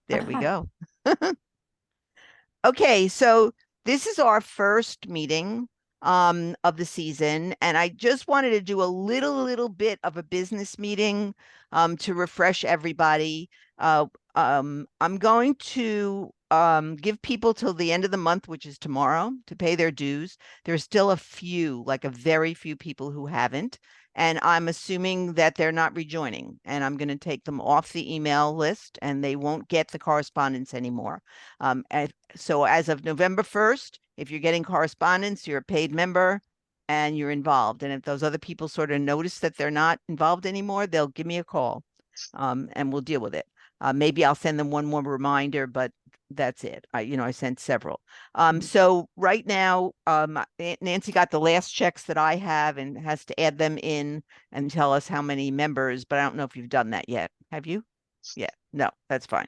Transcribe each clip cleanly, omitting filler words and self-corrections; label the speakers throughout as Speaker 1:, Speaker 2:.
Speaker 1: There we go. Okay, so this is our first meeting of the season, and I just wanted to do a little bit of a business meeting to refresh everybody. I'm going to give people till the end of the month, which is tomorrow, to pay their dues. There's still a few, like a very few people who haven't, and I'm assuming that they're not rejoining, and I'm going to take them off the email list, and they won't get the correspondence anymore. So as of November 1st, if you're getting correspondence, you're a paid member and you're involved. And if those other people sort of notice that they're not involved anymore, they'll give me a call and we'll deal with it. Maybe I'll send them one more reminder, but that's it. I sent several. So right now, Nancy got the last checks that I have and has to add them in and tell us how many members, but I don't know if you've done that yet. Have you? Yeah, no, that's fine.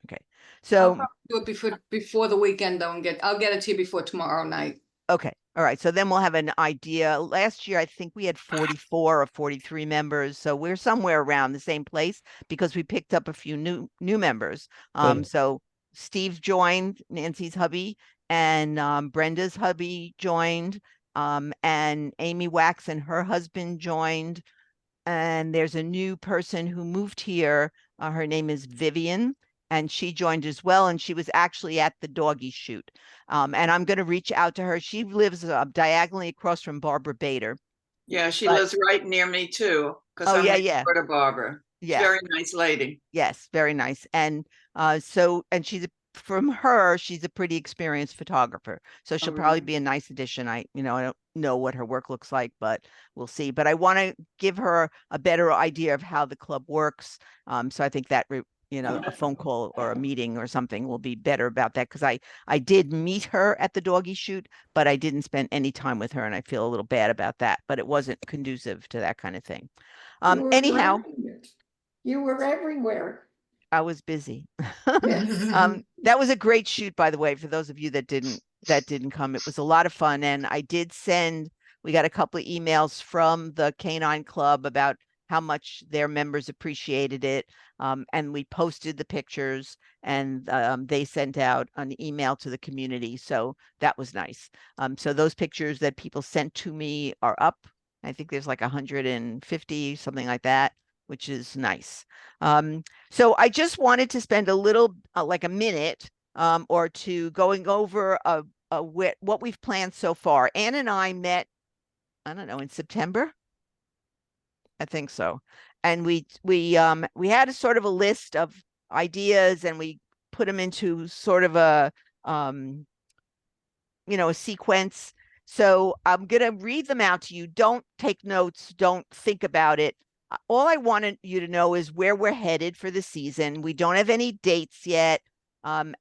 Speaker 1: Okay.
Speaker 2: I'll
Speaker 1: So,
Speaker 2: probably do it before the weekend though, and I'll get it to you before tomorrow night.
Speaker 1: okay. All right. So then we'll have an idea. Last year, I think we had 44 or 43 members. So we're somewhere around the same place because we picked up a few new members.
Speaker 3: Good.
Speaker 1: So Steve joined, Nancy's hubby, and Brenda's hubby joined, and Amy Wax and her husband joined. And there's a new person who moved here. Her name is Vivian, and she joined as well. And she was actually at the doggy shoot. And I'm going to reach out to her. She lives diagonally across from Barbara Bader.
Speaker 4: Yeah, she lives right near me too.
Speaker 1: Oh,
Speaker 4: I'm
Speaker 1: yeah,
Speaker 4: next
Speaker 1: yeah.
Speaker 4: door to Barbara.
Speaker 1: Yeah.
Speaker 4: Very nice lady.
Speaker 1: Yes, very nice. And and she's a pretty experienced photographer. So she'll probably be a nice addition. I don't know what her work looks like, but we'll see. But I want to give her a better idea of how the club works. So I think that a phone call or a meeting or something will be better about that, because I did meet her at the doggy shoot, but I didn't spend any time with her, and I feel a little bad about that. But it wasn't conducive to that kind of thing. Anyhow,
Speaker 5: you were everywhere.
Speaker 1: I was busy. That was a great shoot, by the way, for those of you that didn't come. It was a lot of fun. And we got a couple of emails from the Canine Club about how much their members appreciated it. And we posted the pictures, and they sent out an email to the community. So that was nice. So those pictures that people sent to me are up. I think there's like 150, something like that, which is nice. So I just wanted to spend a little, like a minute or two, going over what we've planned so far. Ann and I met, I don't know, in September. I think so. And we had a sort of a list of ideas, and we put them into sort of a sequence. So I'm going to read them out to you. Don't take notes. Don't think about it. All I wanted you to know is where we're headed for the season. We don't have any dates yet,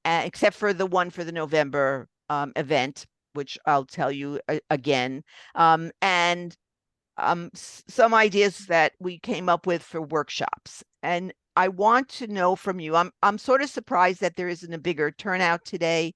Speaker 1: except for the one for the November event, which I'll tell you again. And some ideas that we came up with for workshops. And I want to know from you. I'm sort of surprised that there isn't a bigger turnout today.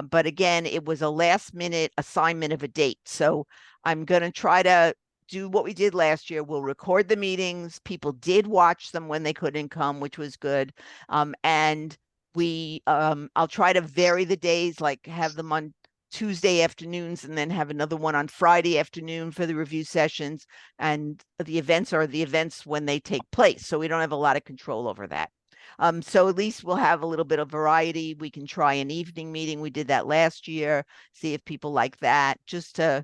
Speaker 1: But again, it was a last minute assignment of a date. So I'm going to try to do what we did last year. We'll record the meetings. People did watch them when they couldn't come, which was good. And I'll try to vary the days, like have them on Tuesday afternoons and then have another one on Friday afternoon for the review sessions. And the events are the events when they take place. So we don't have a lot of control over that. So at least we'll have a little bit of variety. We can try an evening meeting. We did that last year, see if people like that, just to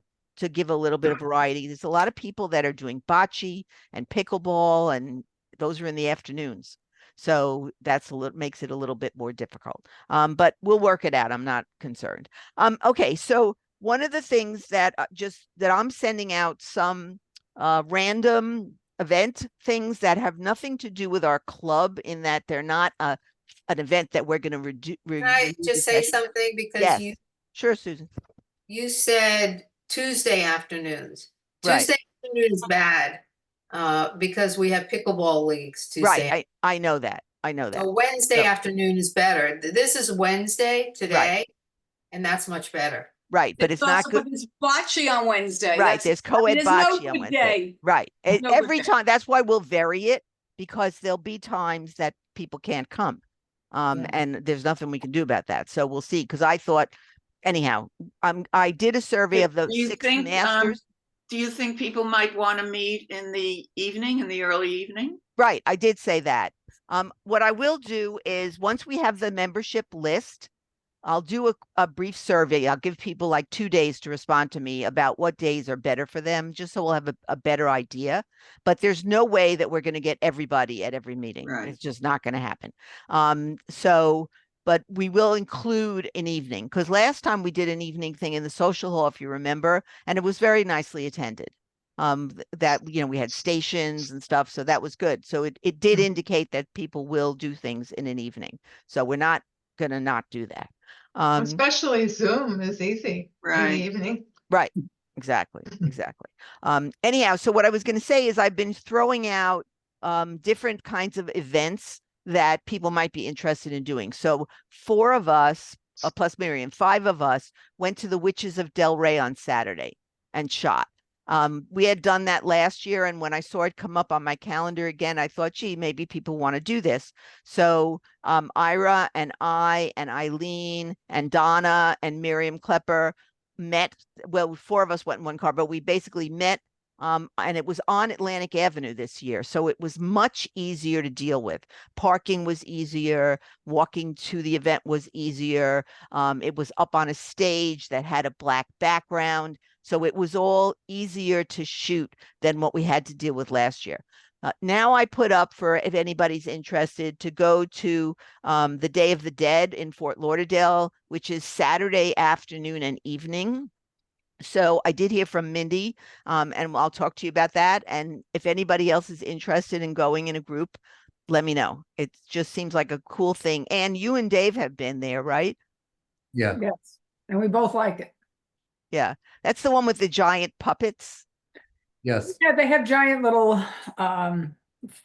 Speaker 1: give a little bit of variety. There's a lot of people that are doing bocce and pickleball, and those are in the afternoons. So makes it a little bit more difficult. But we'll work it out. I'm not concerned. Okay, so one of the things that I'm sending out some random event things that have nothing to do with our club, in that they're not an event that we're going to
Speaker 6: Can I just say something? Because
Speaker 1: yes. Sure, Susan.
Speaker 6: You said Tuesday afternoons.
Speaker 1: Right.
Speaker 6: Tuesday afternoon is bad because we have pickleball leagues Tuesday.
Speaker 1: Right, I know that.
Speaker 6: So Wednesday afternoon is better. This is Wednesday today, right, and that's much better.
Speaker 1: Right, but it's not good.
Speaker 2: There's bocce on Wednesday.
Speaker 1: Right, there's co-ed bocce on Wednesday. Right, every time. That's why we'll vary it. because there'll be times that people can't come.
Speaker 5: Yeah.
Speaker 1: And there's nothing we can do about that. So we'll see. Because I thought, anyhow, I did a survey of the
Speaker 4: Do you
Speaker 1: 6
Speaker 4: think,
Speaker 1: masters.
Speaker 4: do you think people might want to meet in the evening, in the early evening?
Speaker 1: Right, I did say that. What I will do is once we have the membership list, I'll do a brief survey. I'll give people like 2 days to respond to me about what days are better for them, just so we'll have a better idea. But there's no way that we're going to get everybody at every meeting.
Speaker 4: Right.
Speaker 1: It's just not going to happen. But we will include an evening, because last time we did an evening thing in the social hall, if you remember, and it was very nicely attended. That, we had stations and stuff, so that was good. So it did indicate that people will do things in an evening. So we're not gonna not do that.
Speaker 3: Especially Zoom is easy in the
Speaker 4: Right.
Speaker 3: evening.
Speaker 1: Right, exactly. Anyhow, so what I was going to say is I've been throwing out different kinds of events that people might be interested in doing. So 4 of us, plus Miriam, 5 of us went to the Witches of Delray on Saturday and shot. We had done that last year, and when I saw it come up on my calendar again, I thought, gee, maybe people want to do this. So Ira and I and Eileen and Donna and Miriam Klepper met. Well, 4 of us went in one car, but we basically met, and it was on Atlantic Avenue this year. So it was much easier to deal with. Parking was easier. Walking to the event was easier. It was up on a stage that had a black background. So it was all easier to shoot than what we had to deal with last year. Now I put up for, if anybody's interested, to go to the Day of the Dead in Fort Lauderdale, which is Saturday afternoon and evening. So I did hear from Mindy, and I'll talk to you about that. And if anybody else is interested in going in a group, let me know. It just seems like a cool thing. And you and Dave have been there, right?
Speaker 7: Yeah,
Speaker 5: Yes, and we both liked it.
Speaker 1: Yeah, that's the one with the giant puppets.
Speaker 7: yes.
Speaker 5: Yeah, they have giant little, well,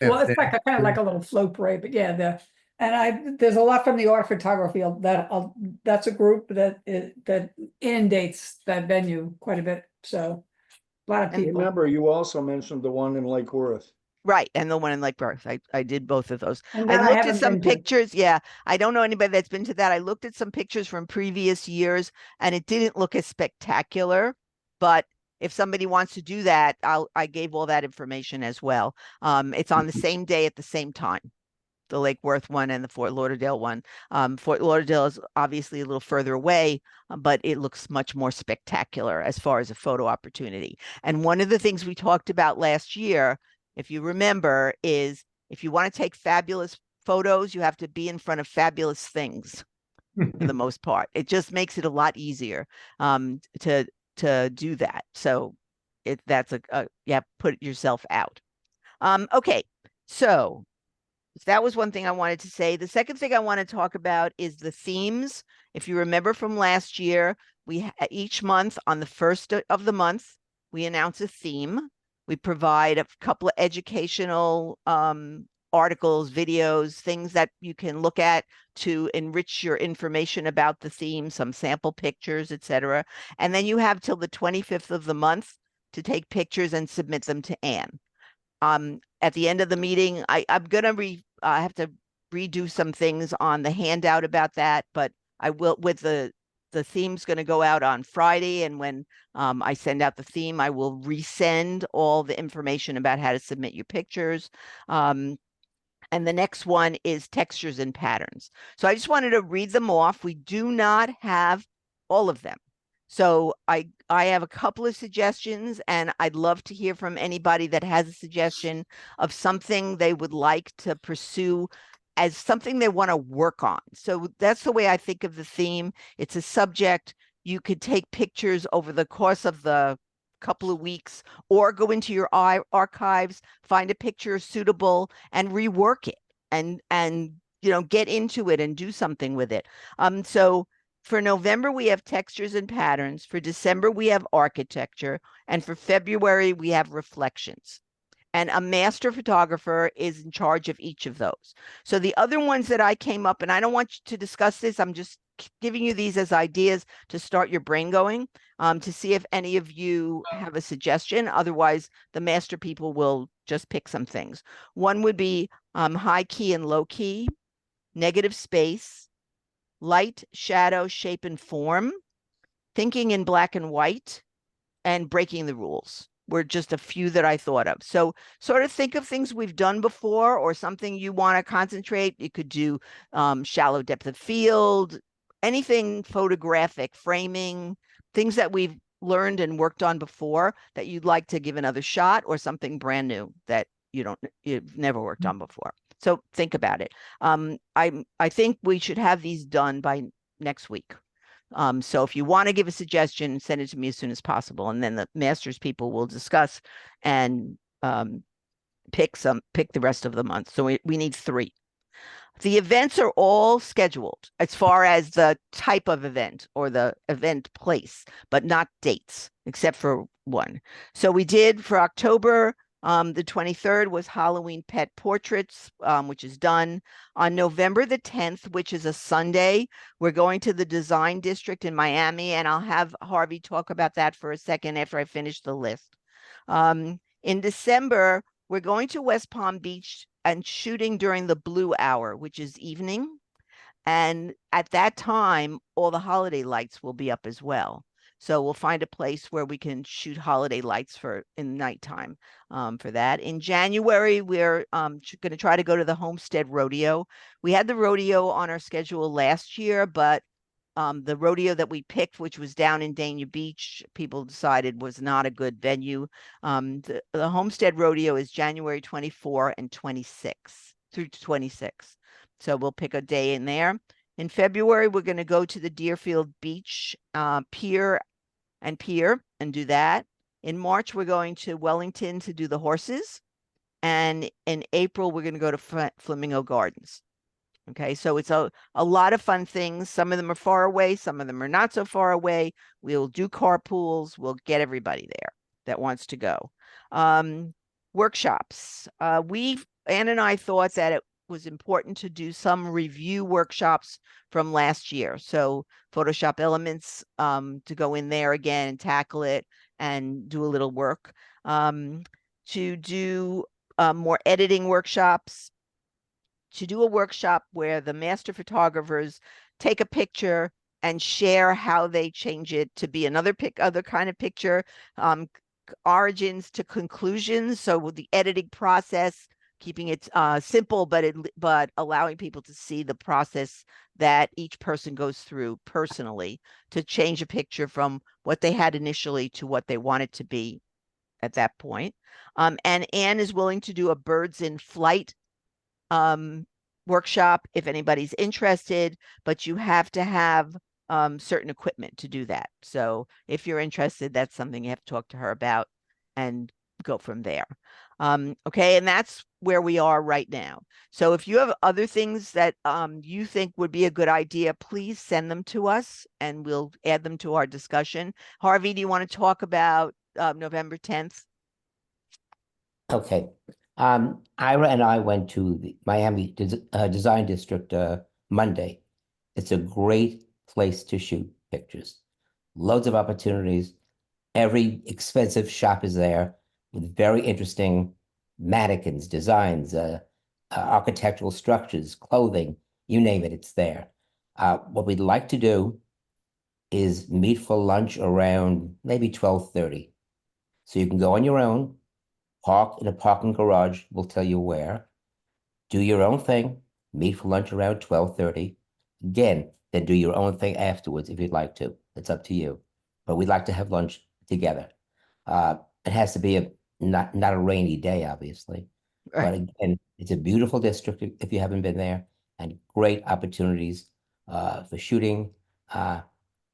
Speaker 5: it's like a kind of like
Speaker 7: Yeah.
Speaker 5: a little float parade, but yeah, there's a lot from the art photography that's a group that inundates that venue quite a bit. So a lot of
Speaker 1: And
Speaker 5: people.
Speaker 8: Remember, you also mentioned the one in Lake Worth.
Speaker 1: Right, and the one in Lake Worth. I did both of those.
Speaker 5: And
Speaker 1: I
Speaker 5: that I
Speaker 1: looked at
Speaker 5: haven't
Speaker 1: some
Speaker 5: been to.
Speaker 1: pictures. Yeah, I don't know anybody that's been to that. I looked at some pictures from previous years, and it didn't look as spectacular. But if somebody wants to do that, I gave all that information as well. It's on the same day at the same time, the Lake Worth one and the Fort Lauderdale one. Fort Lauderdale is obviously a little further away, but it looks much more spectacular as far as a photo opportunity. And one of the things we talked about last year, if you remember, is if you want to take fabulous photos, you have to be in front of fabulous things for the most part. It just makes it a lot easier to do that. So that's put yourself out. Okay, so that was one thing I wanted to say. The second thing I want to talk about is the themes. If you remember from last year, each month on the first of the month, we announce a theme. We provide a couple of educational articles, videos, things that you can look at to enrich your information about the theme, some sample pictures, etc. And then you have till the 25th of the month to take pictures and submit them to Anne. At the end of the meeting, I'm gonna have to redo some things on the handout about that, but I will, with the theme's going to go out on Friday, and when I send out the theme, I will resend all the information about how to submit your pictures. And the next one is textures and patterns. So I just wanted to read them off. We do not have all of them. So I have a couple of suggestions, and I'd love to hear from anybody that has a suggestion of something they would like to pursue as something they want to work on. So that's the way I think of the theme. It's a subject. You could take pictures over the course of the couple of weeks, or go into your archives, find a picture suitable and rework it, and get into it and do something with it. So for November, we have textures and patterns. For December, we have architecture. And for February, we have reflections. And a master photographer is in charge of each of those. So the other ones that I came up, and I don't want you to discuss this, I'm just giving you these as ideas to start your brain going, to see if any of you have a suggestion. Otherwise, the master people will just pick some things. One would be high key and low key, negative space, light, shadow, shape, and form, thinking in black and white, and breaking the rules were just a few that I thought of. So sort of think of things we've done before or something you want to concentrate. You could do shallow depth of field, anything photographic, framing, things that we've learned and worked on before that you'd like to give another shot, or something brand new that you've never worked on before. So think about it. I think we should have these done by next week. So if you want to give a suggestion, send it to me as soon as possible. And then the masters people will discuss and pick the rest of the month. So we need 3. The events are all scheduled as far as the type of event or the event place, but not dates, except for one. So we did for October, the 23rd was Halloween pet portraits, which is done. On November the 10th, which is a Sunday, we're going to the Design District in Miami, and I'll have Harvey talk about that for a second after I finish the list. In December, we're going to West Palm Beach and shooting during the blue hour, which is evening. And at that time, all the holiday lights will be up as well. So we'll find a place where we can shoot holiday lights in nighttime for that. In January, we're going to try to go to the Homestead Rodeo. We had the rodeo on our schedule last year, but the rodeo that we picked, which was down in Dania Beach, people decided was not a good venue. The Homestead Rodeo is January 24 and 26 through 26. So we'll pick a day in there. In February, we're going to go to the Deerfield Beach Pier and do that. In March, we're going to Wellington to do the horses. And in April, we're going to go to Flamingo Gardens. Okay, so it's a lot of fun things. Some of them are far away. Some of them are not so far away. We'll do carpools. We'll get everybody there that wants to go. Workshops. Ann and I thought that it was important to do some review workshops from last year. So Photoshop Elements, to go in there again and tackle it and do a little work. To do more editing workshops. To do a workshop where the master photographers take a picture and share how they change it to be other kind of picture, origins to conclusions. So with the editing process, keeping it simple, but allowing people to see the process that each person goes through personally to change a picture from what they had initially to what they want it to be at that point. And Anne is willing to do a birds in flight workshop if anybody's interested, but you have to have certain equipment to do that. So if you're interested, that's something you have to talk to her about and go from there. Okay, and that's where we are right now. So if you have other things that you think would be a good idea, please send them to us and we'll add them to our discussion. Harvey, do you want to talk about November 10th?
Speaker 9: Okay. Ira and I went to the Miami Design District Monday. It's a great place to shoot pictures. Loads of opportunities. Every expensive shop is there with very interesting mannequins, designs, architectural structures, clothing, you name it, it's there. What we'd like to do is meet for lunch around maybe 12:30. So you can go on your own, park in a parking garage, we'll tell you where, do your own thing, meet for lunch around 12:30. Again, then do your own thing afterwards if you'd like to. It's up to you. But we'd like to have lunch together. It has to be not a rainy day, obviously.
Speaker 1: Right.
Speaker 9: But again, it's a beautiful district if you haven't been there, and great opportunities for shooting and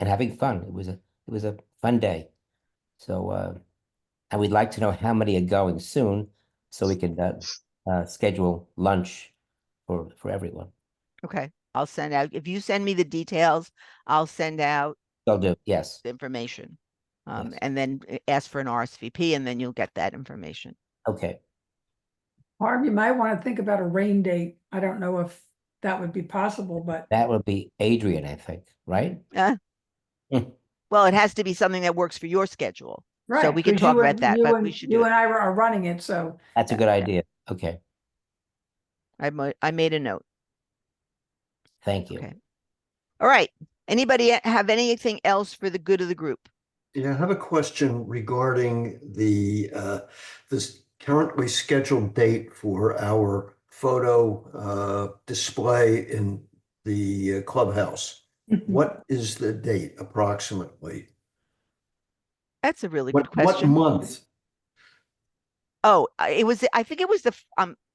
Speaker 9: having fun. It was a fun day. So and we'd like to know how many are going soon, so we can schedule lunch for everyone.
Speaker 1: Okay, I'll send out, if you send me the details, I'll send out
Speaker 9: They'll do, yes.
Speaker 1: the information.
Speaker 9: Yes.
Speaker 1: And then ask for an RSVP and then you'll get that information.
Speaker 9: Okay.
Speaker 5: Harv, you might want to think about a rain date. I don't know if that would be possible, but
Speaker 9: That would be Adrian, I think, right?
Speaker 1: Well, it has to be something that works for your schedule.
Speaker 5: right.
Speaker 1: we can
Speaker 5: 'cause
Speaker 1: talk
Speaker 5: you
Speaker 1: about
Speaker 5: and-
Speaker 1: that,
Speaker 5: you
Speaker 1: but
Speaker 5: and-
Speaker 1: we should do
Speaker 5: You
Speaker 1: it.
Speaker 5: and I are running it, so
Speaker 9: That's a good idea. Okay,
Speaker 1: I made a note.
Speaker 9: thank you.
Speaker 1: Okay. All right. Anybody have anything else for the good of the group?
Speaker 10: Yeah, I have a question regarding this currently scheduled date for our photo display in the clubhouse. What is the date approximately?
Speaker 1: That's a really good
Speaker 10: What
Speaker 1: question.
Speaker 10: month?
Speaker 1: Oh, I think it was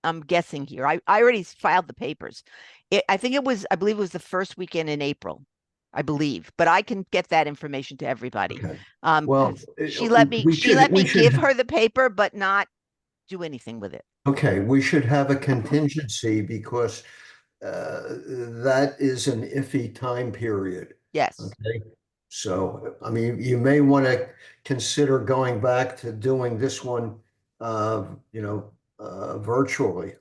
Speaker 1: I'm guessing here. I already filed the papers. I believe it was the first weekend in April, I believe, but I can get that information to everybody.
Speaker 10: Okay.
Speaker 1: 'Cause she
Speaker 10: we
Speaker 1: let me
Speaker 10: should
Speaker 1: give her the paper, but not do anything with it.
Speaker 10: Okay, we should have a contingency because that is an iffy time period.
Speaker 1: Yes.
Speaker 10: Okay, so I mean, you may want to consider going back to doing this one, virtually.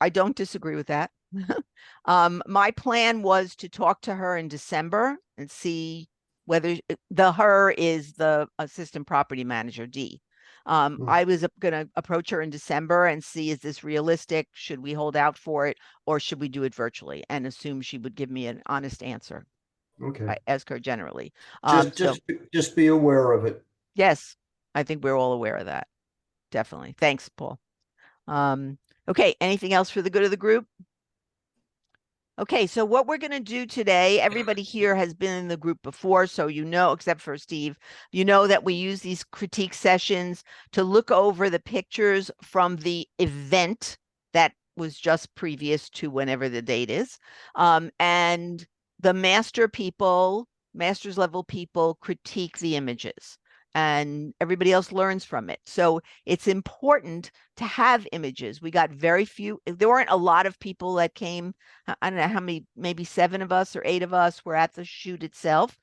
Speaker 1: I don't disagree with that. My plan was to talk to her in December and see whether her is the assistant property manager, D. I was going to approach her in December and see, is this realistic? Should we hold out for it, or should we do it virtually? And assume she would give me an honest answer.
Speaker 10: Okay,
Speaker 1: I ask her generally.
Speaker 10: just be aware of it.
Speaker 1: Yes, I think we're all aware of that. Definitely. Thanks, Paul. Okay, anything else for the good of the group? Okay, so what we're going to do today, everybody here has been in the group before, so except for Steve, that we use these critique sessions to look over the pictures from the event that was just previous to whenever the date is. And the master's level people critique the images, and everybody else learns from it. So it's important to have images. We got very few, there weren't a lot of people that came. I don't know how many, maybe 7 of us or 8 of us were at the shoot itself.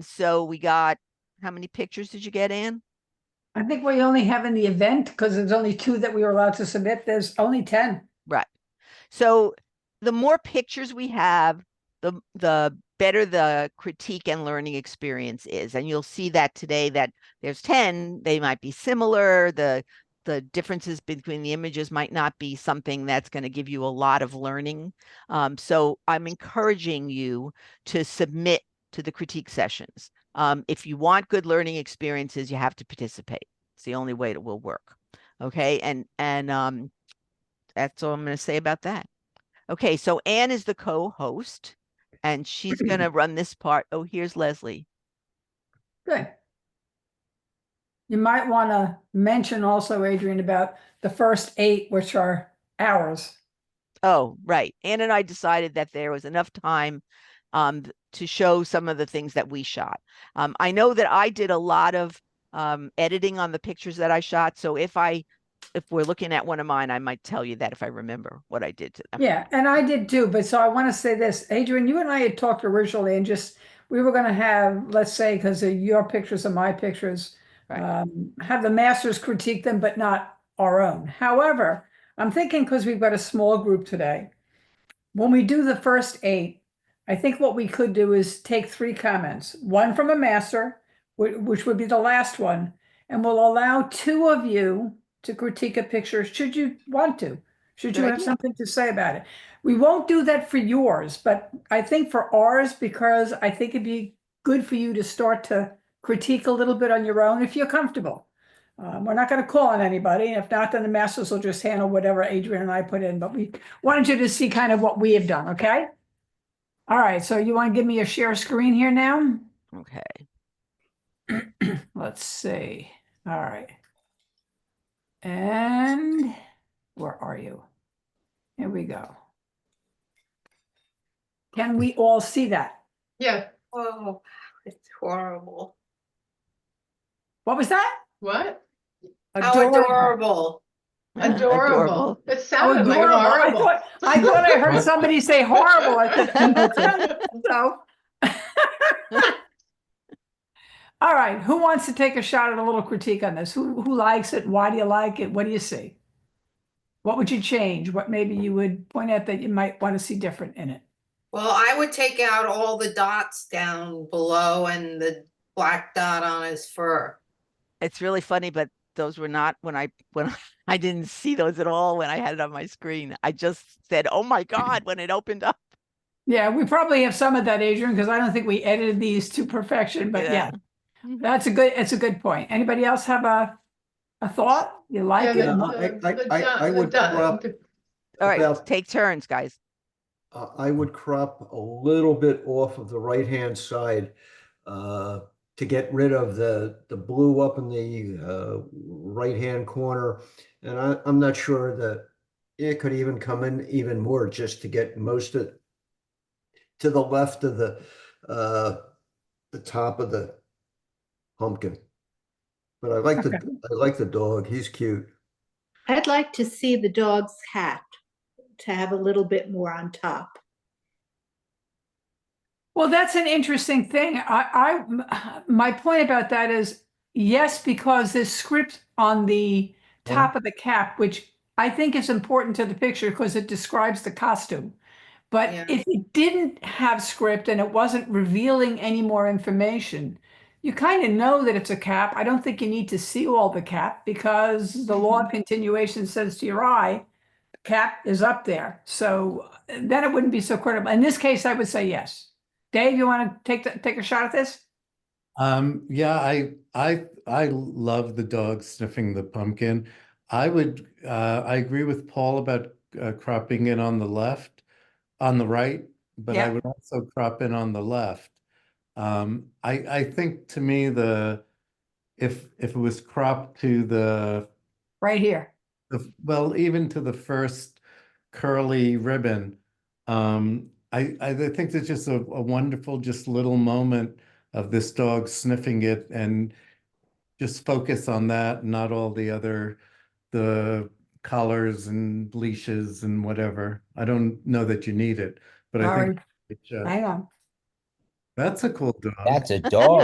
Speaker 1: So we got, how many pictures did you get, Ann?
Speaker 5: I think we only have in the event, because there's only 2 that we were allowed to submit. There's only 10.
Speaker 1: Right. So the more pictures we have, the better the critique and learning experience is. And you'll see that today that there's 10, they might be similar. The differences between the images might not be something that's going to give you a lot of learning. So I'm encouraging you to submit to the critique sessions. If you want good learning experiences, you have to participate. It's the only way it will work. Okay. And that's all I'm going to say about that. Okay. So Ann is the co-host, and she's going to run this part. Oh, here's Leslie.
Speaker 5: Good. You might want to mention also, Adrian, about the first 8, which are ours.
Speaker 1: Oh, right. Ann and I decided that there was enough time to show some of the things that we shot. I know that I did a lot of editing on the pictures that I shot. So if we're looking at one of mine, I might tell you that if I remember what I did to them.
Speaker 5: Yeah, and I did too. But so I want to say this, Adrian, you and I had talked originally, and we were going to have, let's say, because of your pictures and my pictures,
Speaker 1: Right.
Speaker 5: have the masters critique them, but not our own. However, I'm thinking, because we've got a small group today, when we do the first 8, I think what we could do is take 3 comments, one from a master, which would be the last one, and we'll allow 2 of you to critique a picture, should you want to, should you
Speaker 1: Good
Speaker 5: have
Speaker 1: idea.
Speaker 5: something to say about it. We won't do that for yours, but I think for ours, because I think it'd be good for you to start to critique a little bit on your own if you're comfortable. We're not going to call on anybody. If not, then the masters will just handle whatever Adrian and I put in, but we wanted you to see kind of what we have done, okay? All right, so you want to give me a share screen here now?
Speaker 1: Okay.
Speaker 5: Let's see. All right. And where are you? Here we go. Can we all see that?
Speaker 3: Yeah,
Speaker 6: Oh, it's horrible.
Speaker 5: What was that?
Speaker 3: what?
Speaker 6: How adorable.
Speaker 3: Adorable. It sounded like
Speaker 5: Adorable.
Speaker 3: horrible.
Speaker 5: I thought I heard somebody say horrible. I said, so All right, who wants to take a shot at a little critique on this? Who likes it? Why do you like it? What do you see? What would you change? What maybe you would point out that you might want to see different in it?
Speaker 6: Well, I would take out all the dots down below and the black dot on his fur.
Speaker 1: It's really funny, but those were not when I didn't see those at all when I had it on my screen. I just said, "Oh my God," when it opened up.
Speaker 5: Yeah, we probably have some of that, Adrian, because I don't think we edited these to perfection, but yeah, it's a good point. Anybody else have a thought? You like
Speaker 3: Yeah,
Speaker 5: it?
Speaker 10: I would crop
Speaker 1: All right,
Speaker 10: about-
Speaker 1: take turns, guys.
Speaker 10: I would crop a little bit off of the right-hand side to get rid of the blue up in the right-hand corner. And I'm not sure that it could even come in even more just to get most of to the left of the top of the pumpkin. But I like the dog. He's cute.
Speaker 11: I'd like to see the dog's hat to have a little bit more on top.
Speaker 5: Well, that's an interesting thing. My point about that is, yes, because there's script on the top of the cap, which I think is important to the picture because it describes the costume. But
Speaker 6: Yeah.
Speaker 5: if it didn't have script and it wasn't revealing any more information, you kind of know that it's a cap. I don't think you need to see all the cap because the law of continuation says to your eye, cap is up there. So then it wouldn't be so critical. In this case, I would say yes. Dave, you want to take a shot at this?
Speaker 7: Yeah, I love the dog sniffing the pumpkin. I agree with Paul about cropping it on the right, but I
Speaker 1: Yeah.
Speaker 7: would also crop in on the left. I think to me if it was cropped to the
Speaker 5: Right here.
Speaker 7: well, even to the first curly ribbon, I think there's just a wonderful, just little moment of this dog sniffing it and just focus on that, not all the collars and leashes and whatever. I don't know that you need it, but I think
Speaker 5: Hang on.
Speaker 7: that's a cool dog.
Speaker 9: That's a dog.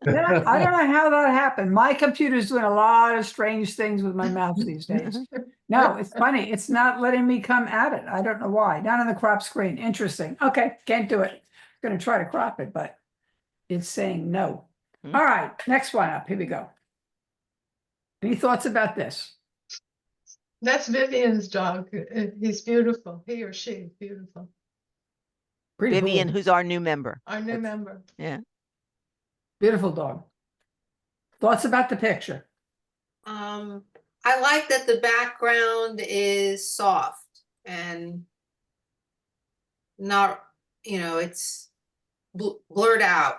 Speaker 5: Yeah, I don't know how that happened. My computer's doing a lot of strange things with my mouse these days. No, it's funny. It's not letting me come at it. I don't know why. Not on the crop screen. Interesting. Okay, can't do it. Going to try to crop it, but it's saying no.
Speaker 1: Hmm.
Speaker 5: All right, next one up. Here we go. Any thoughts about this?
Speaker 3: That's Vivian's dog. He's beautiful. He or she, beautiful.
Speaker 5: Pretty
Speaker 1: Vivian,
Speaker 5: cool.
Speaker 1: who's our new member.
Speaker 3: Our new member.
Speaker 1: Yeah.
Speaker 5: Beautiful dog. Thoughts about the picture?
Speaker 6: I like that the background is soft and not, it's blurred out.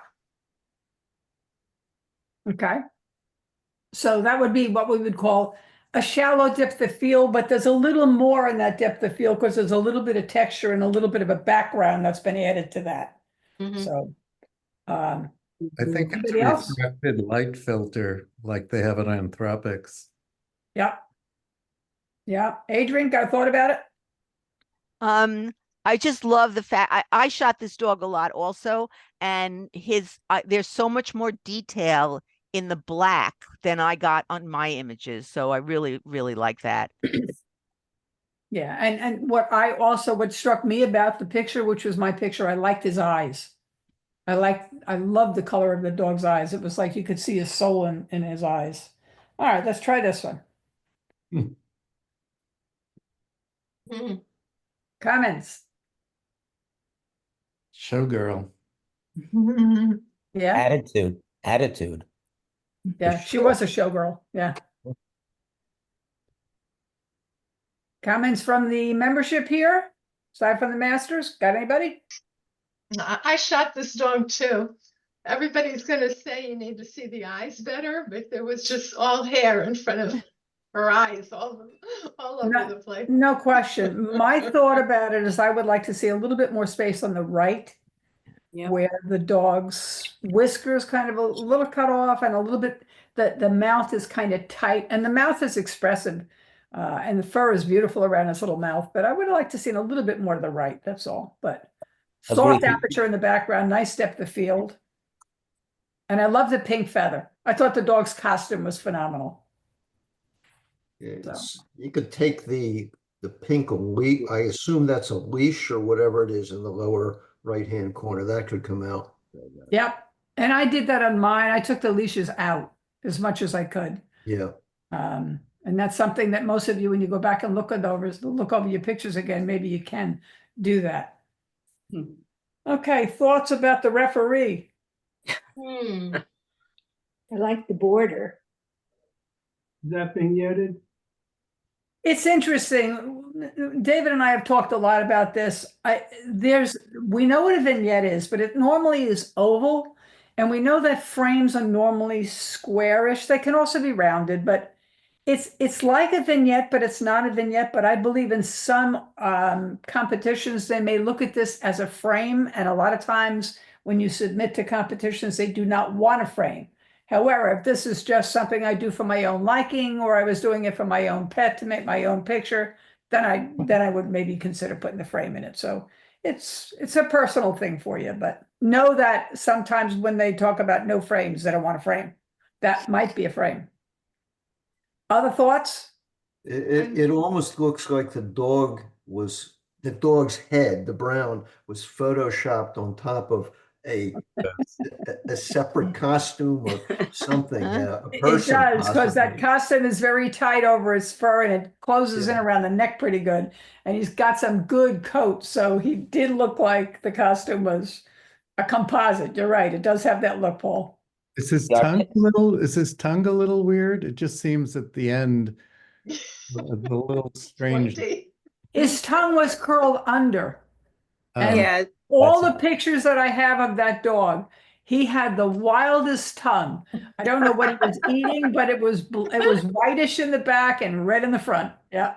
Speaker 5: Okay. So that would be what we would call a shallow depth of field, but there's a little more in that depth of field because there's a little bit of texture and a little bit of a background that's been added to that.
Speaker 6: Mhm.
Speaker 5: So,
Speaker 7: I think it's
Speaker 5: anybody else?
Speaker 7: refracted light filter like they have it on Anthropics.
Speaker 5: Yeah. Yeah. Adrian, got a thought about it?
Speaker 1: I just love the fact I shot this dog a lot also, and there's so much more detail in the black than I got on my images. So I really, really like that.
Speaker 5: Yeah. And what struck me about the picture, which was my picture, I liked his eyes. I loved the color of the dog's eyes. It was like you could see his soul in his eyes. All right, let's try this one.
Speaker 6: Mhm.
Speaker 5: Comments?
Speaker 7: Showgirl.
Speaker 5: Yeah.
Speaker 9: Attitude.
Speaker 5: Yeah, she was a showgirl. Yeah. Comments from the membership here, aside from the masters? Got anybody?
Speaker 3: I shot this dog too. Everybody's gonna say you need to see the eyes better, but there was just all hair in front of her eyes, all over the place.
Speaker 5: No question. My thought about it is I would like to see a little bit more space on the right,
Speaker 6: Yeah.
Speaker 5: where the dog's whiskers kind of a little cut off and a little bit, the mouth is kind of tight and the mouth is expressive. And the fur is beautiful around his little mouth, but I would like to see a little bit more to the right. That's all. But soft
Speaker 9: Agreed.
Speaker 5: aperture in the background, nice depth of field. And I love the pink feather. I thought the dog's costume was phenomenal.
Speaker 10: You could take the pink leash, I assume that's a leash or whatever it is in the lower right-hand corner. That could come out.
Speaker 5: Yep. And I did that on mine. I took the leashes out as much as I could.
Speaker 10: Yeah.
Speaker 5: And that's something that most of you, when you go back and look over your pictures again, maybe you can do that. Okay, thoughts about the referee?
Speaker 11: I like the border.
Speaker 8: Is that vignetted?
Speaker 5: It's interesting. David and I have talked a lot about this. We know what a vignette is, but it normally is oval. And we know that frames are normally squarish. They can also be rounded, but it's like a vignette, but it's not a vignette. But I believe in some competitions, they may look at this as a frame. And a lot of times when you submit to competitions, they do not want a frame. However, if this is just something I do for my own liking, or I was doing it for my own pet to make my own picture, then I would maybe consider putting the frame in it. So it's a personal thing for you, but know that sometimes when they talk about no frames, they don't want a frame. That might be a frame. Other thoughts?
Speaker 10: It almost looks like the dog's head, the brown, was photoshopped on top of a separate costume or something. A
Speaker 5: It
Speaker 10: person
Speaker 5: does, because that
Speaker 10: possibly.
Speaker 5: costume is very tight over his fur and it closes in around the neck pretty good. And he's got some good coat. So he did look like the costume was a composite. You're right. It does have that look, Paul.
Speaker 7: Is his
Speaker 9: Yeah.
Speaker 7: tongue a little weird? It just seems at the end a little strange.
Speaker 3: Pointy.
Speaker 5: His tongue was curled under. And
Speaker 4: Yeah,
Speaker 5: all the pictures that I have of that dog, he had the wildest tongue. I don't know what he was eating, but it was whitish in the back and red in the front. Yeah,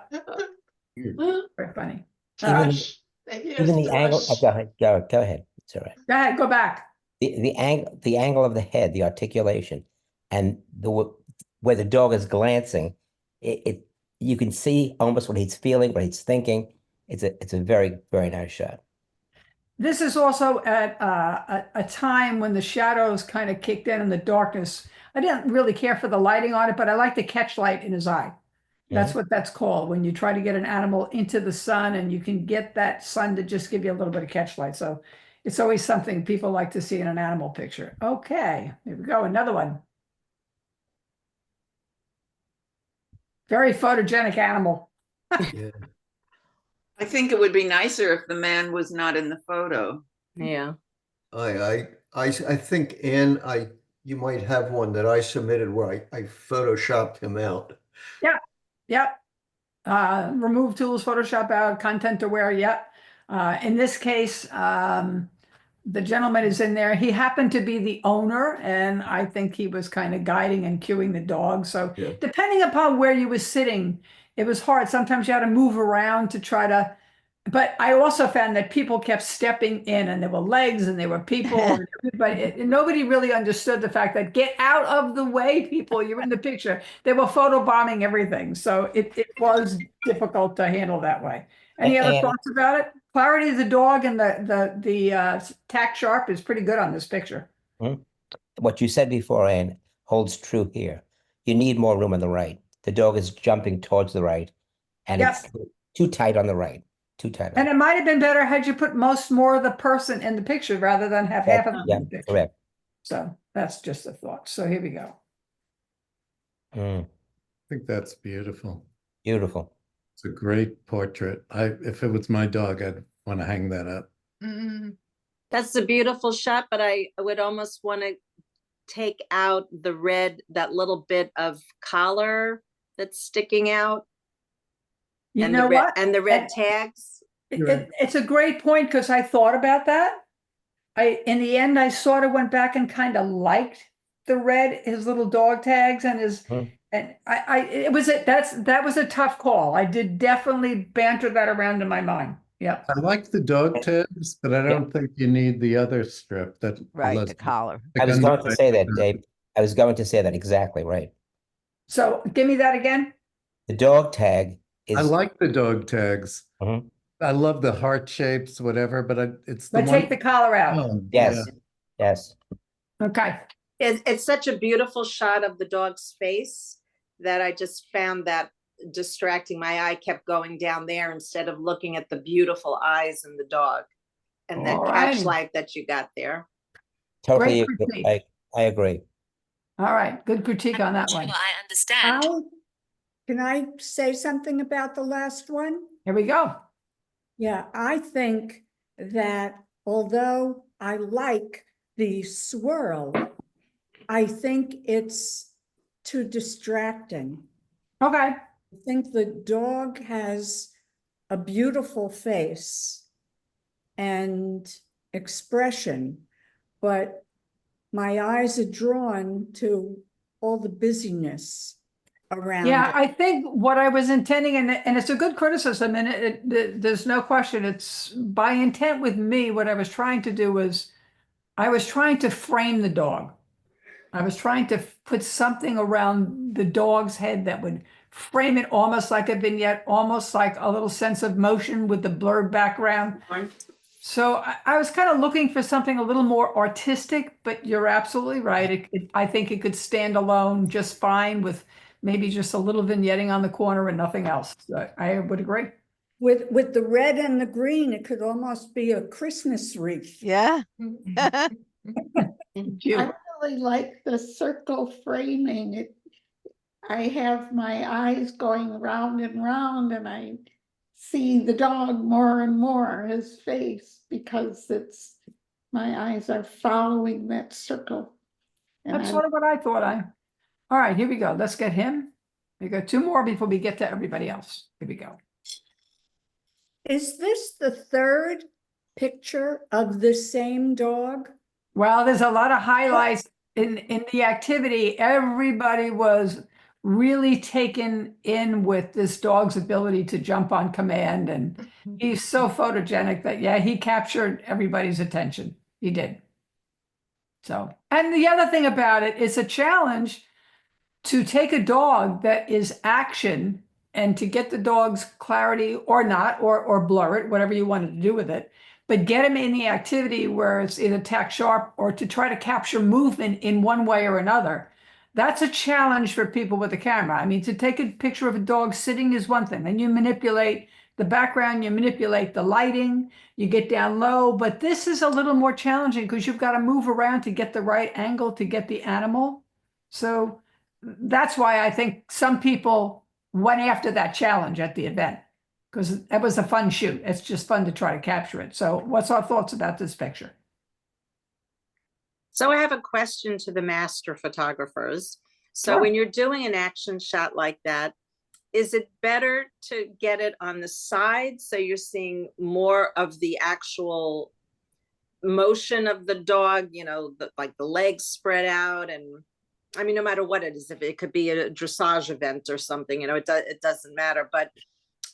Speaker 5: very funny.
Speaker 3: Gosh, maybe it was
Speaker 9: Even the angle,
Speaker 3: thrush.
Speaker 9: go ahead. It's all right.
Speaker 5: Go ahead, go back.
Speaker 9: The angle of the head, the articulation, and where the dog is glancing, you can see almost what he's feeling, what he's thinking. It's a very, very nice shot.
Speaker 5: This is also at a time when the shadows kind of kicked in and the darkness. I didn't really care for the lighting on it, but I like the catch light in his eye. That's what that's called, when you try to get an animal into the sun and you can get that sun to just give you a little bit of catch light. So it's always something people like to see in an animal picture. Okay, here we go, another one. Very photogenic animal.
Speaker 10: Yeah.
Speaker 4: I think it would be nicer if the man was not in the photo.
Speaker 6: Yeah.
Speaker 10: I think, Ann, you might have one that I submitted where I photoshopped him out.
Speaker 5: Yep. Remove tools, Photoshop out, content aware. Yep. In this case, the gentleman is in there. He happened to be the owner, and I think he was kind of guiding and cueing the dog. So
Speaker 10: Yeah.
Speaker 5: depending upon where you were sitting, it was hard. Sometimes you had to move around to try to, but I also found that people kept stepping in and there were legs and there were people, and nobody really understood the fact that get out of the way, people, you're in the picture. They were photobombing everything. So it was difficult to handle that way. Any other
Speaker 9: And-
Speaker 5: thoughts about it? Clarity of the dog and the tack sharp is pretty good on this picture.
Speaker 9: What you said before, Anne, holds true here. You need more room on the right. The dog is jumping towards the right, and
Speaker 5: Yep.
Speaker 9: it's too tight on the right. Too tight.
Speaker 5: And it might have been better had you put more of the person in the picture rather than have half of them in the picture.
Speaker 9: Correct.
Speaker 5: So that's just a thought. So here we go.
Speaker 9: Mm,
Speaker 7: I think that's beautiful.
Speaker 9: beautiful.
Speaker 7: It's a great portrait. If it was my dog, I'd want to hang that up.
Speaker 12: That's a beautiful shot, but I would almost want to take out the red, that little bit of collar that's sticking out.
Speaker 5: You
Speaker 12: and
Speaker 5: know
Speaker 12: the red,
Speaker 5: what?
Speaker 12: and the red tags.
Speaker 5: It's a great point because I thought about that. In the end, I sort of went back and kind of liked the red, his little dog tags and his, and that was a tough call. I did definitely banter that around in my mind. Yeah.
Speaker 7: I like the dog tags, but I don't think you need the other strip that
Speaker 1: Right, the
Speaker 7: allows-
Speaker 1: collar.
Speaker 9: I was going to
Speaker 7: underneath
Speaker 9: say that,
Speaker 7: the-
Speaker 9: Dave. I was going to say that exactly right.
Speaker 5: So give me that again.
Speaker 9: The dog tag is.
Speaker 7: I like the dog tags.
Speaker 9: Mhm.
Speaker 7: I love the heart shapes, whatever, but it's the
Speaker 5: But
Speaker 7: one.
Speaker 5: take the collar out.
Speaker 7: Oh,
Speaker 9: Yes.
Speaker 7: yeah.
Speaker 9: Yes.
Speaker 5: Okay.
Speaker 12: It's such a beautiful shot of the dog's face that I just found that distracting. My eye kept going down there instead of looking at the beautiful eyes in the dog and that
Speaker 5: All
Speaker 12: catch
Speaker 5: righty.
Speaker 12: light that you got there.
Speaker 9: Totally,
Speaker 5: Great critique.
Speaker 9: I agree.
Speaker 5: All right, good critique on that one.
Speaker 13: I understand.
Speaker 14: Can I say something about the last one?
Speaker 5: Here we go.
Speaker 14: Yeah, I think that although I like the swirl, I think it's too distracting.
Speaker 5: Okay.
Speaker 14: I think the dog has a beautiful face and expression, but my eyes are drawn to all the busyness around
Speaker 5: Yeah,
Speaker 14: it.
Speaker 5: I think what I was intending, and it's a good criticism, and there's no question, it's by intent with me, what I was trying to do was, I was trying to frame the dog. I was trying to put something around the dog's head that would frame it almost like a vignette, almost like a little sense of motion with the blurred background. So I was kind of looking for something a little more artistic, but you're absolutely right. I think it could stand alone just fine with maybe just a little vignetting on the corner and nothing else. I would agree.
Speaker 14: With the red and the green, it could almost be a Christmas wreath.
Speaker 1: Yeah.
Speaker 5: You.
Speaker 11: I really like the circle framing. I have my eyes going round and round, and I see the dog more and more, his face, because my eyes are following that circle. And
Speaker 5: That's sort of what I thought. All right, here we go. Let's get him. We got two more before we get to everybody else. Here we go.
Speaker 14: Is this the third picture of the same dog?
Speaker 5: Well, there's a lot of highlights in the activity. Everybody was really taken in with this dog's ability to jump on command. And he's so photogenic that, yeah, he captured everybody's attention. He did. So, and the other thing about it, it's a challenge to take a dog that is action and to get the dog's clarity or not, or blur it, whatever you wanted to do with it, but get him in the activity where it's either tack sharp or to try to capture movement in one way or another. That's a challenge for people with a camera. I mean, to take a picture of a dog sitting is one thing. Then you manipulate the background, you manipulate the lighting, you get down low, but this is a little more challenging because you've got to move around to get the right angle to get the animal. So that's why I think some people went after that challenge at the event, because it was a fun shoot. It's just fun to try to capture it. So what's our thoughts about this picture?
Speaker 12: So I have a question to the master photographers. So
Speaker 5: Sure.
Speaker 12: when you're doing an action shot like that, is it better to get it on the side so you're seeing more of the actual motion of the dog, you know, like the legs spread out? And I mean, no matter what it is, if it could be a dressage event or something, you know, it doesn't matter. But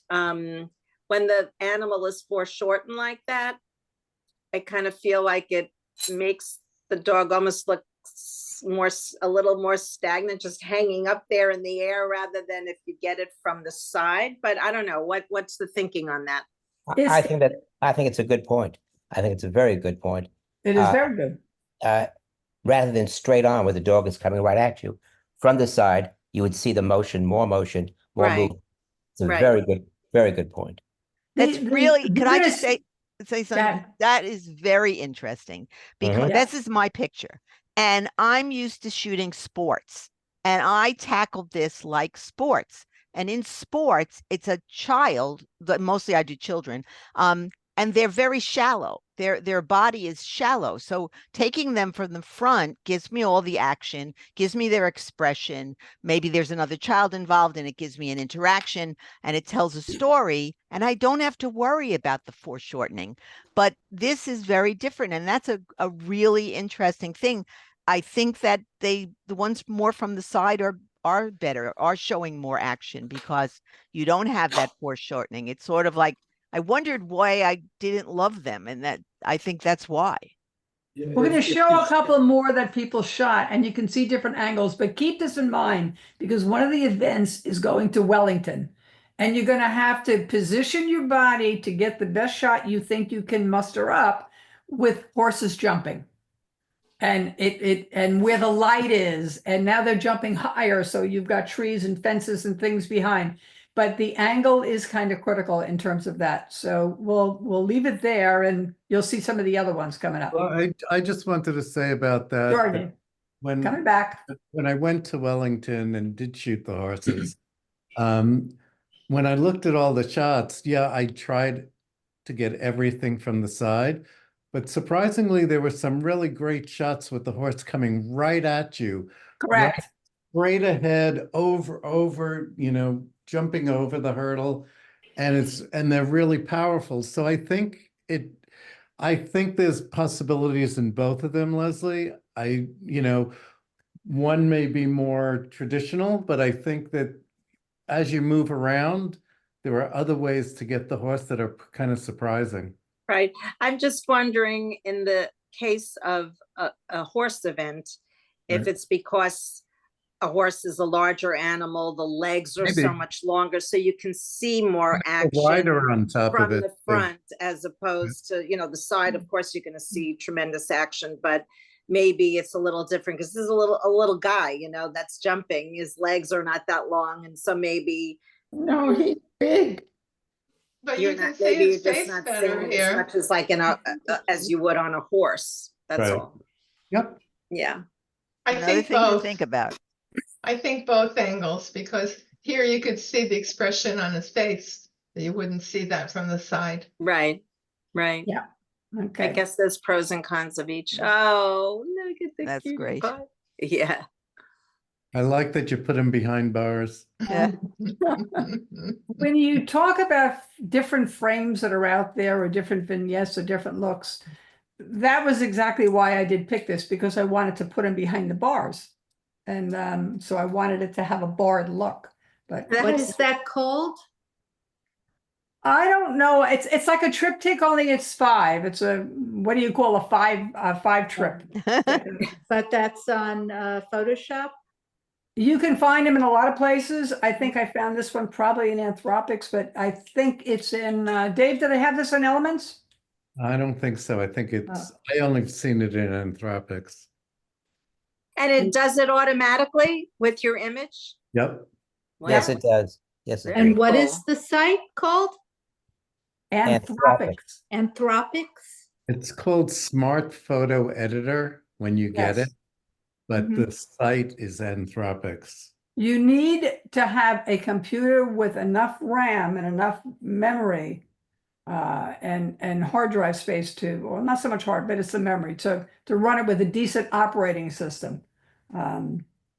Speaker 12: when the animal is foreshortened like that, I kind of feel like it makes the dog almost look a little more stagnant, just hanging up there in the air, rather than if you get it from the side. But I don't know, what's the thinking on that?
Speaker 9: I think it's a good point. I think it's a very good point.
Speaker 5: It is very good.
Speaker 9: Rather than straight on where the dog is coming right at you, from the side, you would see the motion, more
Speaker 12: Right.
Speaker 9: movement. It's a
Speaker 12: Right.
Speaker 9: very good point.
Speaker 1: That's really, can I just
Speaker 5: weirdest-
Speaker 1: say something? That is very interesting because
Speaker 5: Yeah.
Speaker 1: this is my picture and I'm used to shooting sports and I tackled this like sports. And in sports, it's a child, mostly I do children, and they're very shallow. Their body is shallow. So taking them from the front gives me all the action, gives me their expression. Maybe there's another child involved and it gives me an interaction and it tells a story. And I don't have to worry about the foreshortening. But this is very different. And that's a really interesting thing. I think that the ones more from the side are better, are showing more action because you don't have that foreshortening. It's sort of like, I wondered why I didn't love them, and that I think that's why.
Speaker 5: We're going to show a couple more that people shot, and you can see different angles, but keep this in mind because one of the events is going to Wellington, and you're going to have to position your body to get the best shot you think you can muster up with horses jumping. and and where the light is, and now they're jumping higher, so you've got trees and fences and things behind. But the angle is kind of critical in terms of that. So we'll leave it there, and you'll see some of the other ones coming up.
Speaker 7: Well, I just wanted to say about that.
Speaker 5: Jordan, coming back.
Speaker 7: When I went to Wellington and did shoot the horses, when I looked at all the shots, yeah, I tried to get everything from the side, but surprisingly, there were some really great shots with the horse coming right at you.
Speaker 5: Correct.
Speaker 7: Right ahead, over, you know, jumping over the hurdle, and they're really powerful. So I think there's possibilities in both of them, Leslie. You know, one may be more traditional, but I think that as you move around, there are other ways to get the horse that are kind of surprising.
Speaker 12: Right. I'm just wondering, in the case of a horse event, if
Speaker 7: Right.
Speaker 12: it's because a horse is a larger animal, the legs are so
Speaker 7: Maybe.
Speaker 12: much longer, so you can see more action
Speaker 7: Wider on top of
Speaker 12: from
Speaker 7: it.
Speaker 12: the front as opposed to, you know, the side. Of course, you're going to see tremendous action, but maybe it's a little different because this is a little guy, you know, that's jumping. His legs are not that long, and so maybe
Speaker 11: No, he's big.
Speaker 3: But
Speaker 12: you're
Speaker 3: you can
Speaker 12: not,
Speaker 3: see
Speaker 12: maybe
Speaker 3: his
Speaker 12: you're just
Speaker 3: face
Speaker 12: not
Speaker 3: better
Speaker 12: seeing as
Speaker 3: here.
Speaker 12: much as like as you would on a horse. That's
Speaker 7: Right.
Speaker 12: all.
Speaker 7: Yep.
Speaker 12: Yeah.
Speaker 3: I
Speaker 1: Another
Speaker 3: think
Speaker 1: thing to
Speaker 3: both.
Speaker 1: think about.
Speaker 3: I think both angles, because here you could see the expression on his face. You wouldn't see that from the side.
Speaker 12: Right. Right.
Speaker 5: Yeah.
Speaker 12: I
Speaker 5: Okay.
Speaker 12: guess there's pros and cons of each. Oh, look at the
Speaker 1: That's
Speaker 12: cute
Speaker 1: great.
Speaker 12: butt. Yeah.
Speaker 7: I like that you put them behind bars.
Speaker 1: Yeah.
Speaker 5: When you talk about different frames that are out there, or different vignettes or different looks, that was exactly why I did pick this, because I wanted to put them behind the bars. And so I wanted it to have a barred look. But
Speaker 13: What is that called?
Speaker 5: I don't know. It's like a triptych, only it's 5. It's a, what do you call a 5 trip?
Speaker 13: But that's on Photoshop?
Speaker 5: You can find them in a lot of places. I think I found this one probably in Anthropics, but I think it's in, Dave, did I have this in Elements?
Speaker 7: I don't think so. I think I only seen it in Anthropics.
Speaker 12: And it does it automatically with your image?
Speaker 7: Yep.
Speaker 9: Yes, it does. Yes, it
Speaker 12: Very
Speaker 13: And what
Speaker 12: cool.
Speaker 13: is the site called?
Speaker 5: Anthropics.
Speaker 13: Anthropics?
Speaker 7: It's called Smart Photo Editor when you get
Speaker 5: Yes.
Speaker 7: it, but
Speaker 5: Mhm.
Speaker 7: the site is Anthropics.
Speaker 5: You need to have a computer with enough RAM and enough memory and hard drive space to, well, not so much hard, but it's the memory to run it with a decent operating system.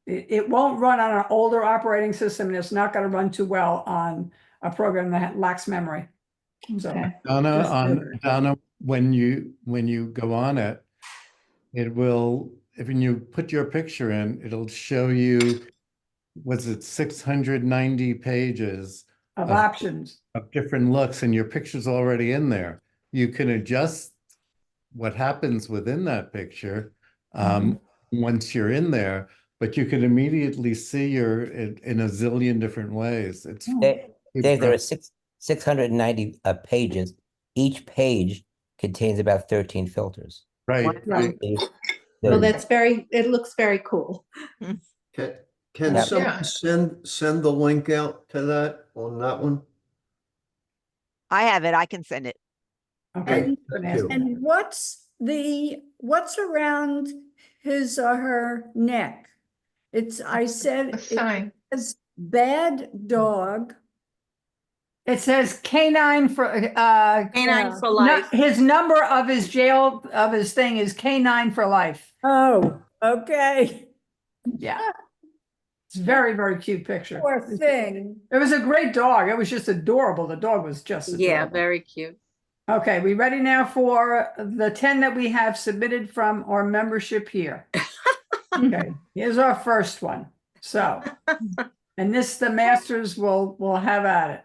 Speaker 5: It won't run on an older operating system, and it's not going to run too well on a program that lacks memory. So
Speaker 7: Donna, when you go on it, it will, if you put your picture in, it'll show you, was it 690 pages
Speaker 5: of options
Speaker 7: of different looks, and your picture's already in there. You can adjust what happens within that picture once you're in there, but you can immediately see in a zillion different ways. It's
Speaker 9: Dave, there are 690 pages. Each page contains about 13 filters.
Speaker 7: Right.
Speaker 13: Well, it looks very cool.
Speaker 10: Can
Speaker 9: Yeah.
Speaker 10: someone send the link out to that on that one?
Speaker 1: I have it. I can send it.
Speaker 5: Okay.
Speaker 10: Thank you.
Speaker 14: And what's around his or her neck? I said
Speaker 3: A sign.
Speaker 14: it's bad dog.
Speaker 5: It says K9 for
Speaker 12: Canine for life.
Speaker 5: his number of his jail of his thing is K9 for life.
Speaker 14: Oh, okay.
Speaker 5: Yeah. It's a very, very cute picture.
Speaker 14: Poor thing.
Speaker 5: It was a great dog. It was just adorable. The dog was just adorable.
Speaker 12: Yeah, very cute.
Speaker 5: Okay, we ready now for the 10 that we have submitted from our membership here? Okay, here's our first one. So, and this the masters will have at it.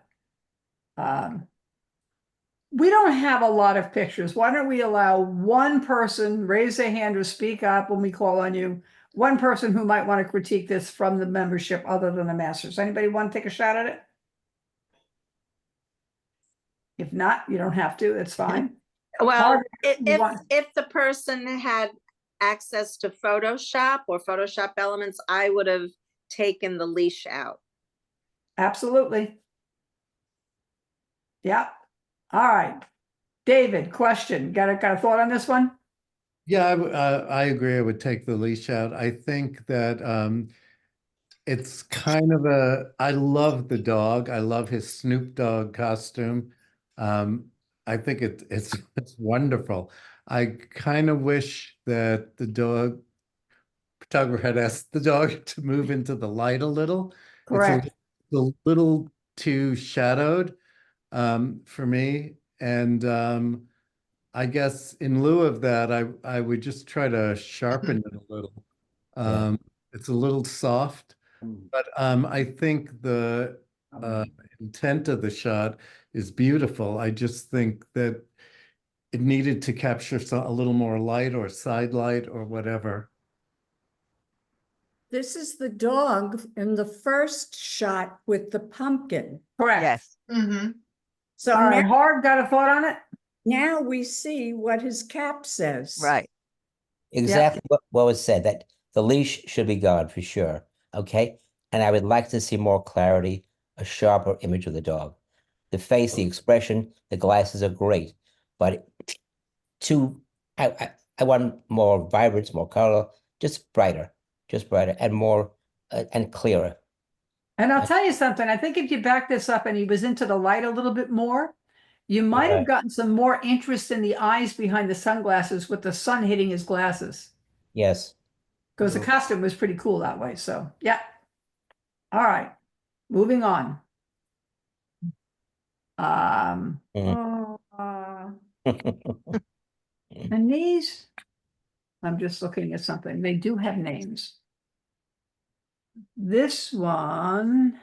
Speaker 5: We don't have a lot of pictures. Why don't we allow one person raise their hand or speak up when we call on you? One person who might want to critique this from the membership other than the masters. Anybody want to take a shot at it? If not, you don't have to. It's fine.
Speaker 12: Well,
Speaker 5: Margaret, you want-
Speaker 12: if the person had access to Photoshop or Photoshop elements, I would have taken the leash out.
Speaker 5: Absolutely. Yeah. All right. David, question. Got a thought on this one?
Speaker 7: Yeah, I agree. I would take the leash out. I think that it's kind of I love the dog. I love his Snoop Dogg costume. I think it's wonderful. I kind of wish that the dog photographer had asked the dog to move into the light a little.
Speaker 5: Correct.
Speaker 7: It's a little too shadowed for me. And I guess in lieu of that, I would just try to sharpen it a little. It's a little soft, but I think the intent of the shot is beautiful. I just think that it needed to capture a little more light or side light or whatever.
Speaker 14: This is the dog in the first shot with the pumpkin.
Speaker 5: Correct.
Speaker 1: Yes.
Speaker 3: Mm-hmm.
Speaker 14: So
Speaker 5: All right,
Speaker 14: now,
Speaker 5: Harv, got a thought on it?
Speaker 14: now we see what his cap says.
Speaker 1: Right.
Speaker 9: Exactly what was said, that the leash should be gone for sure. Okay. And I would like to see more clarity, a sharper image of the dog. The face, the expression, the glasses are great, but I want more vibrance, more color, just brighter and more and clearer.
Speaker 5: And I'll tell you something, I think if you back this up and he was into the light a little bit more, you might have gotten some more interest in the eyes behind the sunglasses with the sun hitting his glasses.
Speaker 9: Yes.
Speaker 5: Because the costume was pretty cool that way. So, yeah. All right. Moving on. And these, I'm just looking at something. They do have names. This one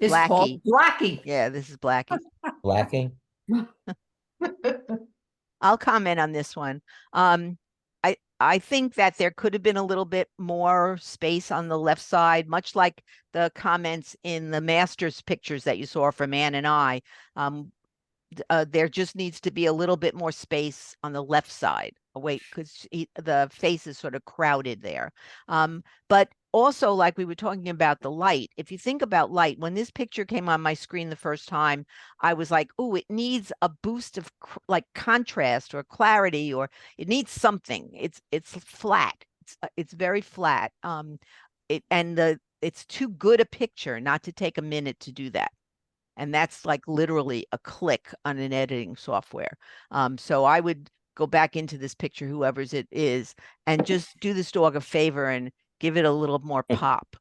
Speaker 5: is called Blackie.
Speaker 1: Yeah, this is Blackie.
Speaker 9: Blackie.
Speaker 1: I'll comment on this one. I think that there could have been a little bit more space on the left side, much like the comments in the master's pictures that you saw from Ann and I. There just needs to be a little bit more space on the left side. Oh, wait, because the face is sort of crowded there. But also, like we were talking about the light, if you think about light, when this picture came on my screen the first time, I was like, oh, it needs a boost of like contrast or clarity, or it needs something. It's flat. It's very flat. It's too good a picture not to take a minute to do that. And that's like literally a click on an editing software. So I would go back into this picture, whoever's it is, and just do this dog a favor and give it a little more pop.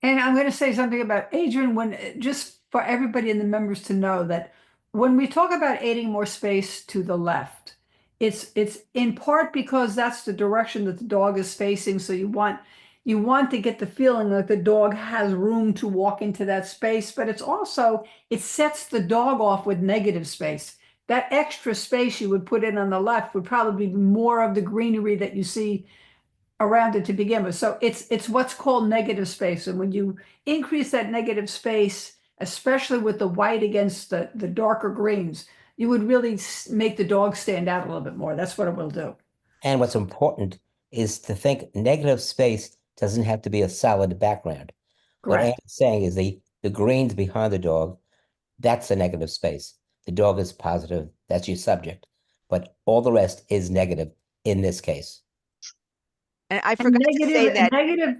Speaker 5: And I'm going to say something about Adrian, just for everybody in the members to know that when we talk about adding more space to the left, it's in part because that's the direction that the dog is facing. So you want to get the feeling that the dog has room to walk into that space, but it's also, it sets the dog off with negative space. That extra space you would put in on the left would probably be more of the greenery that you see around it to begin with. So it's what's called negative space. And when you increase that negative space, especially with the white against the darker greens, you would really make the dog stand out a little bit more. That's what it will do.
Speaker 9: And what's important is to think negative space doesn't have to be a solid background. What Anne's saying is the greens behind the dog, that's a negative space. The dog is positive, that's your subject. But all the rest is negative in this case.
Speaker 1: And I forgot to say that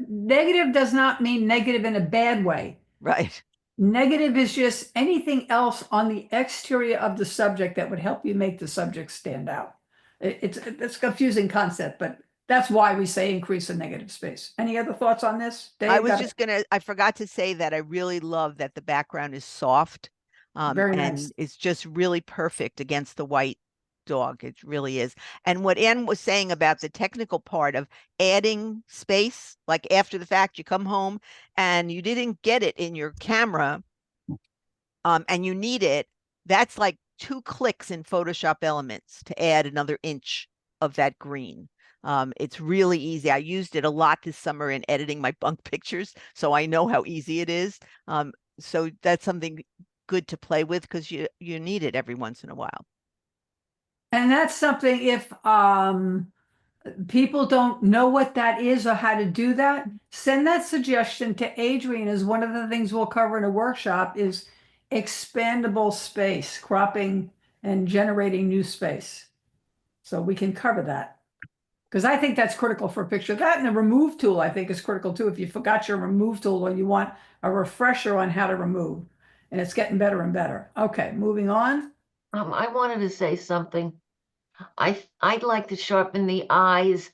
Speaker 5: negative does not mean negative in a bad way.
Speaker 1: Right.
Speaker 5: Negative is just anything else on the exterior of the subject that would help you make the subject stand out. It's a confusing concept, but that's why we say increase the negative space. Any other thoughts on this, Dave?
Speaker 1: I forgot to say that I really love that the background is soft.
Speaker 5: Very
Speaker 1: and
Speaker 5: nice.
Speaker 1: it's just really perfect against the white dog. It really is. And what Ann was saying about the technical part of adding space, like after the fact, you come home and you didn't get it in your camera, and you need it, that's like 2 clicks in Photoshop Elements to add another inch of that green. It's really easy. I used it a lot this summer in editing my bunk pictures, so I know how easy it is. So that's something good to play with because you need it every once in a while.
Speaker 5: And that's something if people don't know what that is or how to do that, send that suggestion to Adrian. As one of the things we'll cover in a workshop is expandable space, cropping and generating new space. So we can cover that. Because I think that's critical for a picture. That and the remove tool, I think, is critical too. If you forgot your remove tool or you want a refresher on how to remove, and it's getting better and better. Okay, moving on.
Speaker 15: I wanted to say something. I'd like to sharpen the eyes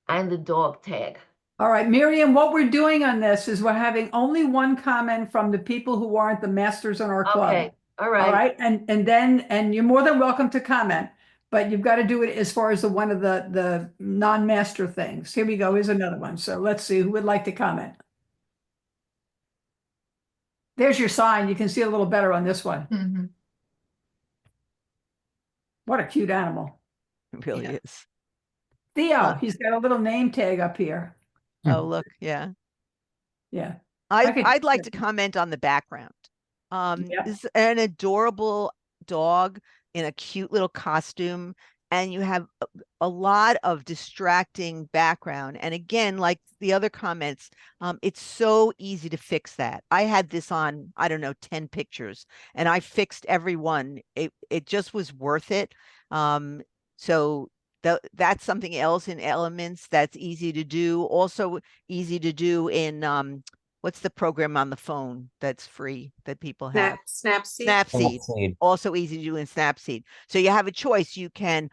Speaker 15: and the dog tag.
Speaker 5: All right, Miriam, what we're doing on this is we're having only one comment from the people who aren't the masters in our club.
Speaker 15: Okay, all right.
Speaker 5: All right, and you're more than welcome to comment, but you've got to do it as far as one of the non-master things. Here we go. Here's another one. So let's see who would like to comment. There's your sign. You can see a little better on this one.
Speaker 3: Mhm.
Speaker 5: What a cute animal.
Speaker 1: It really is.
Speaker 5: Theo, he's got a little name tag up here.
Speaker 1: Oh, look, yeah.
Speaker 5: Yeah.
Speaker 1: I'd like to comment on the background. This is an adorable dog in a cute little costume, and you have a lot of distracting background. And again, like the other comments, it's so easy to fix that. I had this on, I don't know, 10 pictures, and I fixed every one. It just was worth it. So that's something else in Elements that's easy to do. Also easy to do in what's the program on the phone that's free that people have?
Speaker 12: Snapseed.
Speaker 1: Snapseed. Also easy to do in Snapseed. So you have a choice. You can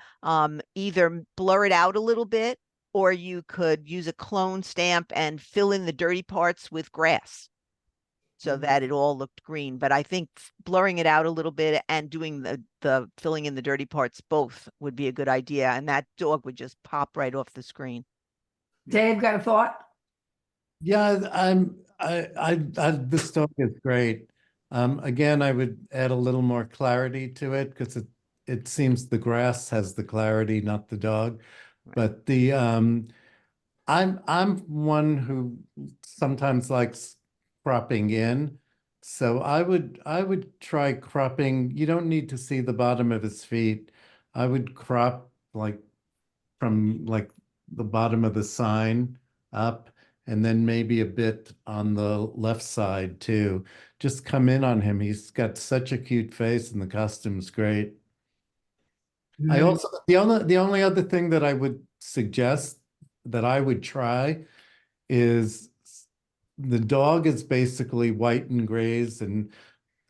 Speaker 1: either blur it out a little bit, or you could use a clone stamp and fill in the dirty parts with grass so that it all looked green. But I think blurring it out a little bit and doing the filling in the dirty parts both would be a good idea. And that dog would just pop right off the screen.
Speaker 5: Dave, got a thought?
Speaker 7: Yeah, this dog is great. Again, I would add a little more clarity to it because it seems the grass has the clarity, not the dog. But the I'm one who sometimes likes cropping in. So I would try cropping. You don't need to see the bottom of his feet. I would crop like from like the bottom of the sign up, and then maybe a bit on the left side too. Just come in on him. He's got such a cute face and the costume's great. I also, the only other thing that I would suggest that I would try is the dog is basically white and grays and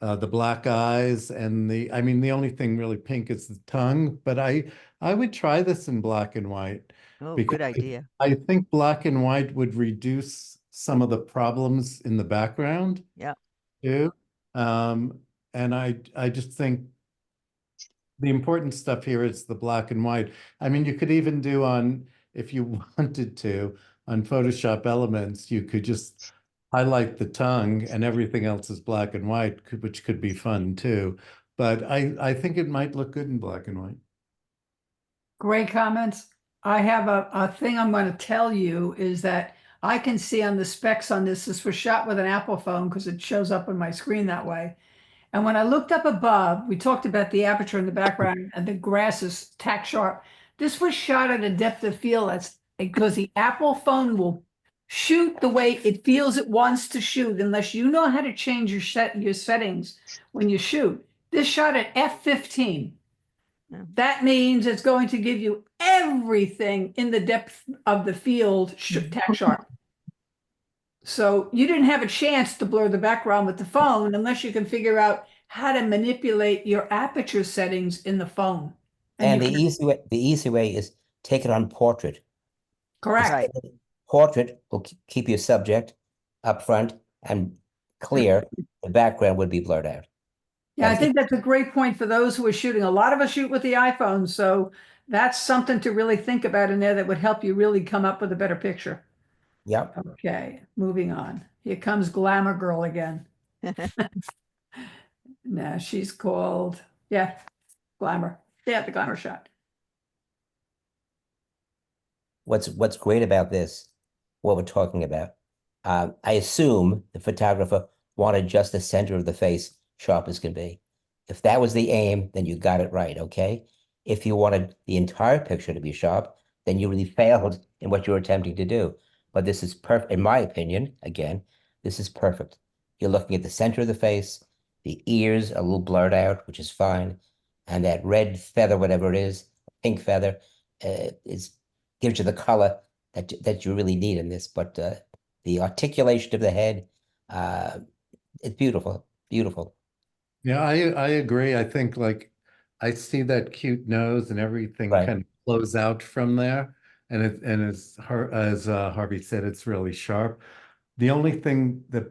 Speaker 7: the black eyes and the only thing really pink is the tongue, but I would try this in black and white.
Speaker 1: Oh,
Speaker 7: because
Speaker 1: good idea.
Speaker 7: I think black and white would reduce some of the problems in the background.
Speaker 1: Yeah.
Speaker 7: Too. And I just think the important stuff here is the black and white. I mean, you could even do on, if you wanted to, on Photoshop Elements, you could just highlight the tongue and everything else is black and white, which could be fun too. But I think it might look good in black and white.
Speaker 5: Great comments. I have a thing I'm going to tell you is that I can see on the specs on this was shot with an Apple phone because it shows up on my screen that way. And when I looked up above, we talked about the aperture in the background and the grass is tack sharp. This was shot at a depth of field that's because the Apple phone will shoot the way it feels it wants to shoot unless you know how to change your settings when you shoot. This shot at f/15. That means it's going to give you everything in the depth of the field tack sharp. So you didn't have a chance to blur the background with the phone unless you can figure out how to manipulate your aperture settings in the phone.
Speaker 9: And the easy way is take it on portrait.
Speaker 5: Correct.
Speaker 1: Right.
Speaker 9: Portrait will keep your subject up front and clear. The background would be blurred out.
Speaker 5: Yeah, I think that's a great point for those who are shooting. A lot of us shoot with the iPhone, so that's something to really think about in there that would help you really come up with a better picture.
Speaker 9: Yep.
Speaker 5: Okay, moving on. Here comes Glamour Girl again. Nah, she's called, Glamour. Yeah, the Glamour shot.
Speaker 9: What's great about this, what we're talking about, I assume the photographer wanted just the center of the face sharp as can be. If that was the aim, then you got it right, okay? If you wanted the entire picture to be sharp, then you really failed in what you were attempting to do. But this is perfect, in my opinion, again, this is perfect. You're looking at the center of the face, the ears a little blurred out, which is fine. And that red feather, whatever it is, pink feather, gives you the color that you really need in this. But the articulation of the head, it's beautiful, beautiful.
Speaker 7: Yeah, I agree. I think like I see that cute nose and everything
Speaker 9: Right.
Speaker 7: kind of flows out from there. And as Harvey said, it's really sharp. The only thing that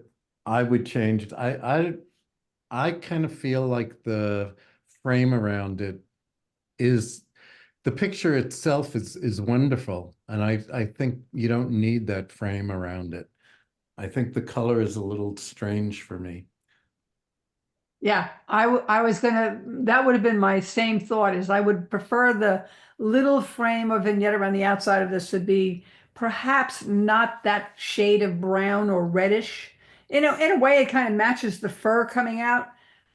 Speaker 7: I would change, I kind of feel like the frame around it is, the picture itself is wonderful. And I think you don't need that frame around it. I think the color is a little strange for me.
Speaker 5: Yeah, I was gonna, that would have been my same thought, is I would prefer the little frame or vignette around the outside of this to be perhaps not that shade of brown or reddish. You know, in a way, it kind of matches the fur coming out.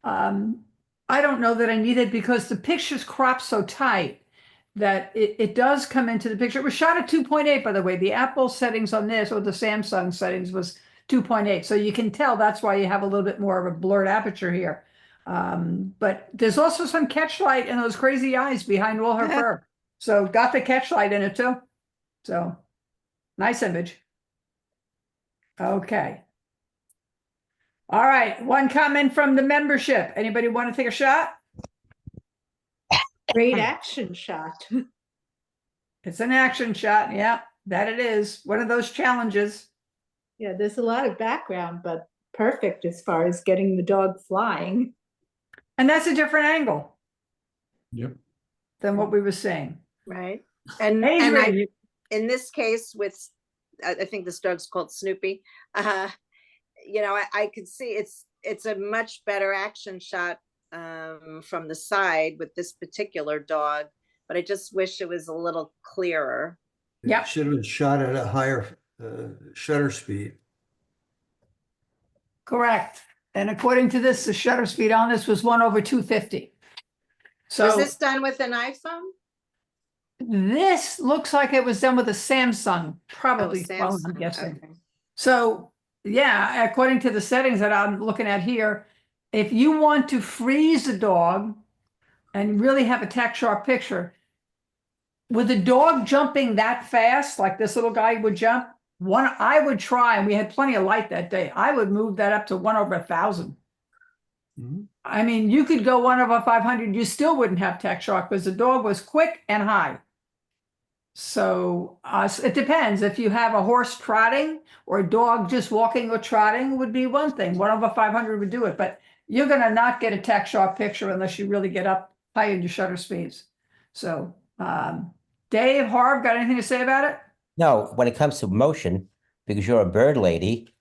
Speaker 5: I don't know that I need it because the picture's cropped so tight that it does come into the picture. It was shot at 2.8, by the way. The Apple settings on this, or the Samsung settings, was 2.8. So you can tell that's why you have a little bit more of a blurred aperture here. But there's also some catchlight in those crazy eyes behind all her fur. So got the catchlight in it too. So nice image. Okay. All right. One comment from the membership. Anybody want to take a shot?
Speaker 13: Great action shot.
Speaker 5: It's an action shot. Yeah, that it is. One of those challenges.
Speaker 13: Yeah, there's a lot of background, but perfect as far as getting the dog flying.
Speaker 5: And that's a different angle.
Speaker 7: Yep.
Speaker 5: Than what we were saying.
Speaker 12: Right. And in this case with, I think this dog's called Snoopy. You know, I could see it's a much better action shot from the side with this particular dog, but I just wish it was a little clearer.
Speaker 5: Yeah.
Speaker 10: Should have been shot at a higher shutter speed.
Speaker 5: Correct. And according to this, the shutter speed on this was 1/250. So
Speaker 12: was this done with an iPhone?
Speaker 5: this looks like it was done with a Samsung, probably phone, I'm guessing.
Speaker 12: Okay.
Speaker 5: So yeah, according to the settings that I'm looking at here, if you want to freeze a dog and really have a tack sharp picture, with a dog jumping that fast, like this little guy would jump, I would try, and we had plenty of light that day, I would move that up to 1/1000. I mean, you could go 1/500, you still wouldn't have tack sharp because the dog was quick and high. So it depends. If you have a horse trotting or a dog just walking or trotting would be one thing. 1/500 would do it, but you're going to not get a tack sharp picture unless you really get up high in your shutter speeds. So Dave, Harv, got anything to say about it?
Speaker 9: No, when it comes to motion, because you're a bird lady,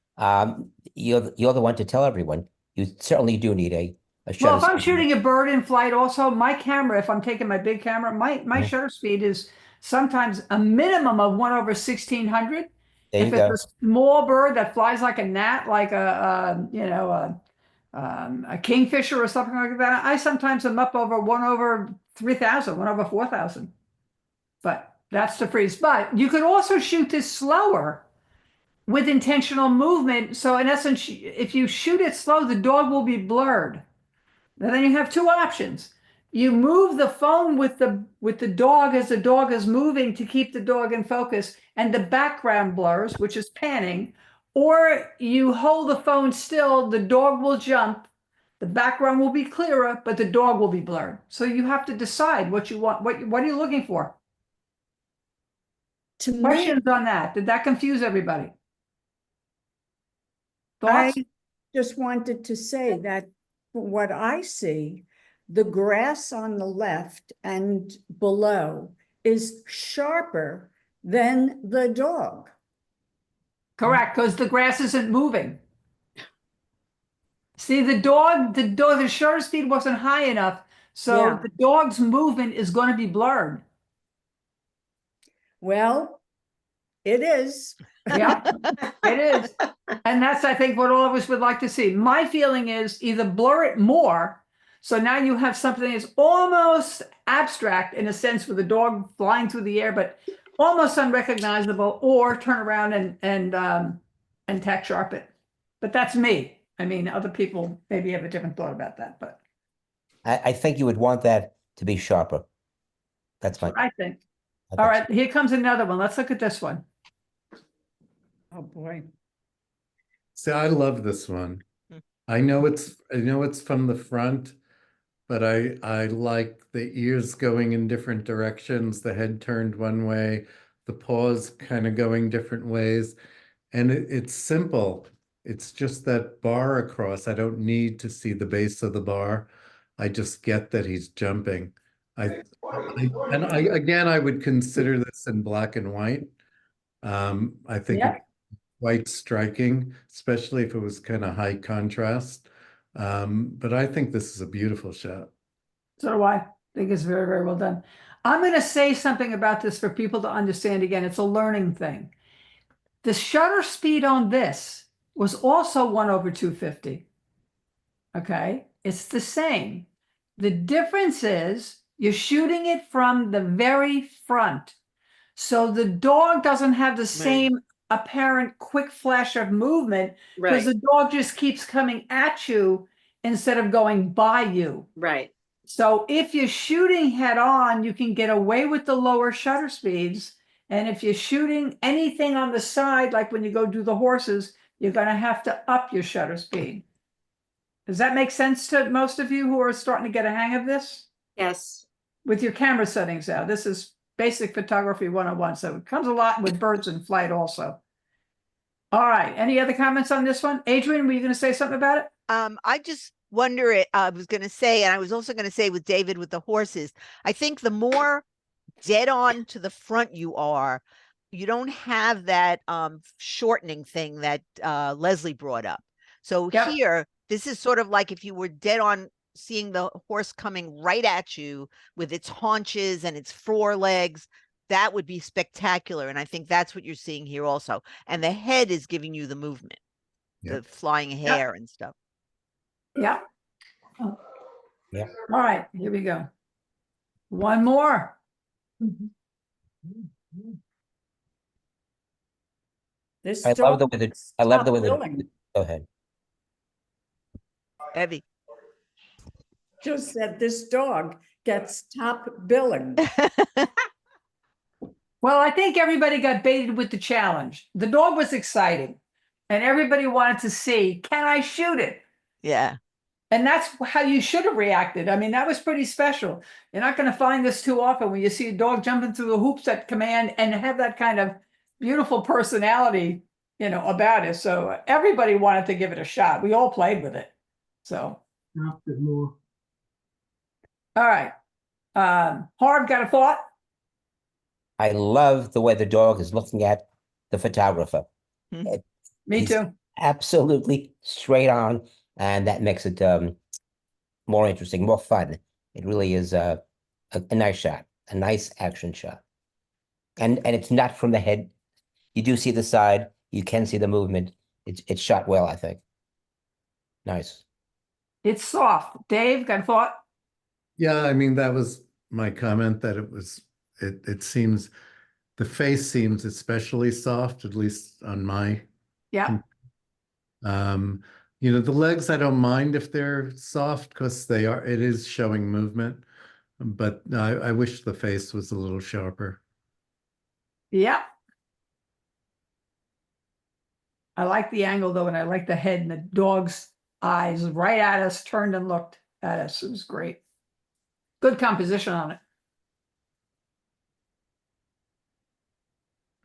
Speaker 9: you're the one to tell everyone. You certainly do need a shutter
Speaker 5: Well, if I'm
Speaker 9: speed.
Speaker 5: shooting a bird in flight, also my camera, if I'm taking my big camera, my shutter speed is sometimes a minimum of 1/1600.
Speaker 9: There
Speaker 5: If
Speaker 9: you
Speaker 5: it's
Speaker 9: go.
Speaker 5: a small bird that flies like a gnat, like a kingfisher or something like that, I sometimes am up over 1/3000, 1/4000. But that's the freeze. But you could also shoot this slower with intentional movement. So in essence, if you shoot it slow, the dog will be blurred. And then you have two options. You move the phone with the dog as the dog is moving to keep the dog in focus, and the background blurs, which is panning, or you hold the phone still, the dog will jump, the background will be clearer, but the dog will be blurred. So you have to decide what you want. What are you looking for?
Speaker 14: To me,
Speaker 5: Questions on that? Did that confuse everybody?
Speaker 14: I
Speaker 5: Thoughts?
Speaker 14: just wanted to say that from what I see, the grass on the left and below is sharper than the dog.
Speaker 5: Correct, because the grass isn't moving. See, the shutter speed wasn't high enough, so
Speaker 14: Yeah.
Speaker 5: the dog's movement is going to be blurred.
Speaker 14: Well, it is.
Speaker 5: Yeah, it is. And that's, I think, what all of us would like to see. My feeling is either blur it more, so now you have something that's almost abstract in a sense with a dog flying through the air, but almost unrecognizable, or turn around and tack sharp it. But that's me. I mean, other people maybe have a different thought about that, but
Speaker 9: I think you would want that to be sharper. That's my.
Speaker 5: I think.
Speaker 9: I
Speaker 5: All
Speaker 9: think
Speaker 5: right, here comes another one. Let's look at this one.
Speaker 14: Oh, boy.
Speaker 7: See, I love this one.
Speaker 1: Hmm.
Speaker 7: I know it's from the front, but I like the ears going in different directions, the head turned one way, the paws kind of going different ways. And it's simple. It's just that bar across. I don't need to see the base of the bar. I just get that he's jumping. Again, I would consider this in black and white. I think
Speaker 5: Yeah.
Speaker 7: it's quite striking, especially if it was kind of high contrast. But I think this is a beautiful shot.
Speaker 5: So do I. Think it's very, very well done. I'm going to say something about this for people to understand. Again, it's a learning thing. The shutter speed on this was also 1/250. Okay, it's the same. The difference is you're shooting it from the very front. So the dog doesn't have the same apparent quick flash of movement because
Speaker 12: Right,
Speaker 5: the dog just keeps coming at you instead of going by you.
Speaker 12: right.
Speaker 5: So if you're shooting head on, you can get away with the lower shutter speeds. And if you're shooting anything on the side, like when you go do the horses, you're going to have to up your shutter speed. Does that make sense to most of you who are starting to get a hang of this?
Speaker 12: Yes.
Speaker 5: With your camera settings out. This is basic photography 101. So it comes a lot with birds in flight also. All right. Any other comments on this one? Adrian, were you going to say something about it?
Speaker 1: I just wonder, I was going to say, and I was also going to say with David with the horses, I think the more dead on to the front you are, you don't have that shortening thing that Leslie brought up. So
Speaker 5: Yep.
Speaker 1: here, this is sort of like if you were dead on seeing the horse coming right at you with its haunches and its forelegs. That would be spectacular. And I think that's what you're seeing here also. And the head is giving you the movement, the flying hair and stuff.
Speaker 5: Yeah.
Speaker 9: Yeah.
Speaker 5: All right, here we go. One more.
Speaker 14: This
Speaker 9: I love the
Speaker 14: dog
Speaker 9: way that I love the way
Speaker 14: stopped
Speaker 9: that.
Speaker 14: billing.
Speaker 9: Go ahead.
Speaker 1: Evie.
Speaker 14: Just said this dog gets top billing.
Speaker 5: Well, I think everybody got baited with the challenge. The dog was exciting and everybody wanted to see, can I shoot it?
Speaker 1: Yeah.
Speaker 5: And that's how you should have reacted. I mean, that was pretty special. You're not going to find this too often when you see a dog jumping through the hoops at command and have that kind of beautiful personality, you know, about it. So everybody wanted to give it a shot. We all played with it. So,
Speaker 8: After more.
Speaker 5: all right. Harv, got a thought?
Speaker 9: I love the way the dog is looking at the photographer.
Speaker 1: Mhm.
Speaker 5: Me
Speaker 9: He's
Speaker 5: too.
Speaker 9: Absolutely straight on, and that makes it more interesting, more fun. It really is a nice shot, a nice action shot. And it's not from the head. You do see the side. You can see the movement. It's shot well, I think. Nice.
Speaker 5: It's soft. Dave, got a thought?
Speaker 7: Yeah, I mean, that was my comment that it seems the face seems especially soft, at least on my.
Speaker 5: Yeah.
Speaker 7: You know, the legs, I don't mind if they're soft because it is showing movement, but I wish the face was a little sharper.
Speaker 5: Yeah. I like the angle though, and I like the head and the dog's eyes right at us, turned and looked at us. It was great. Good composition on it.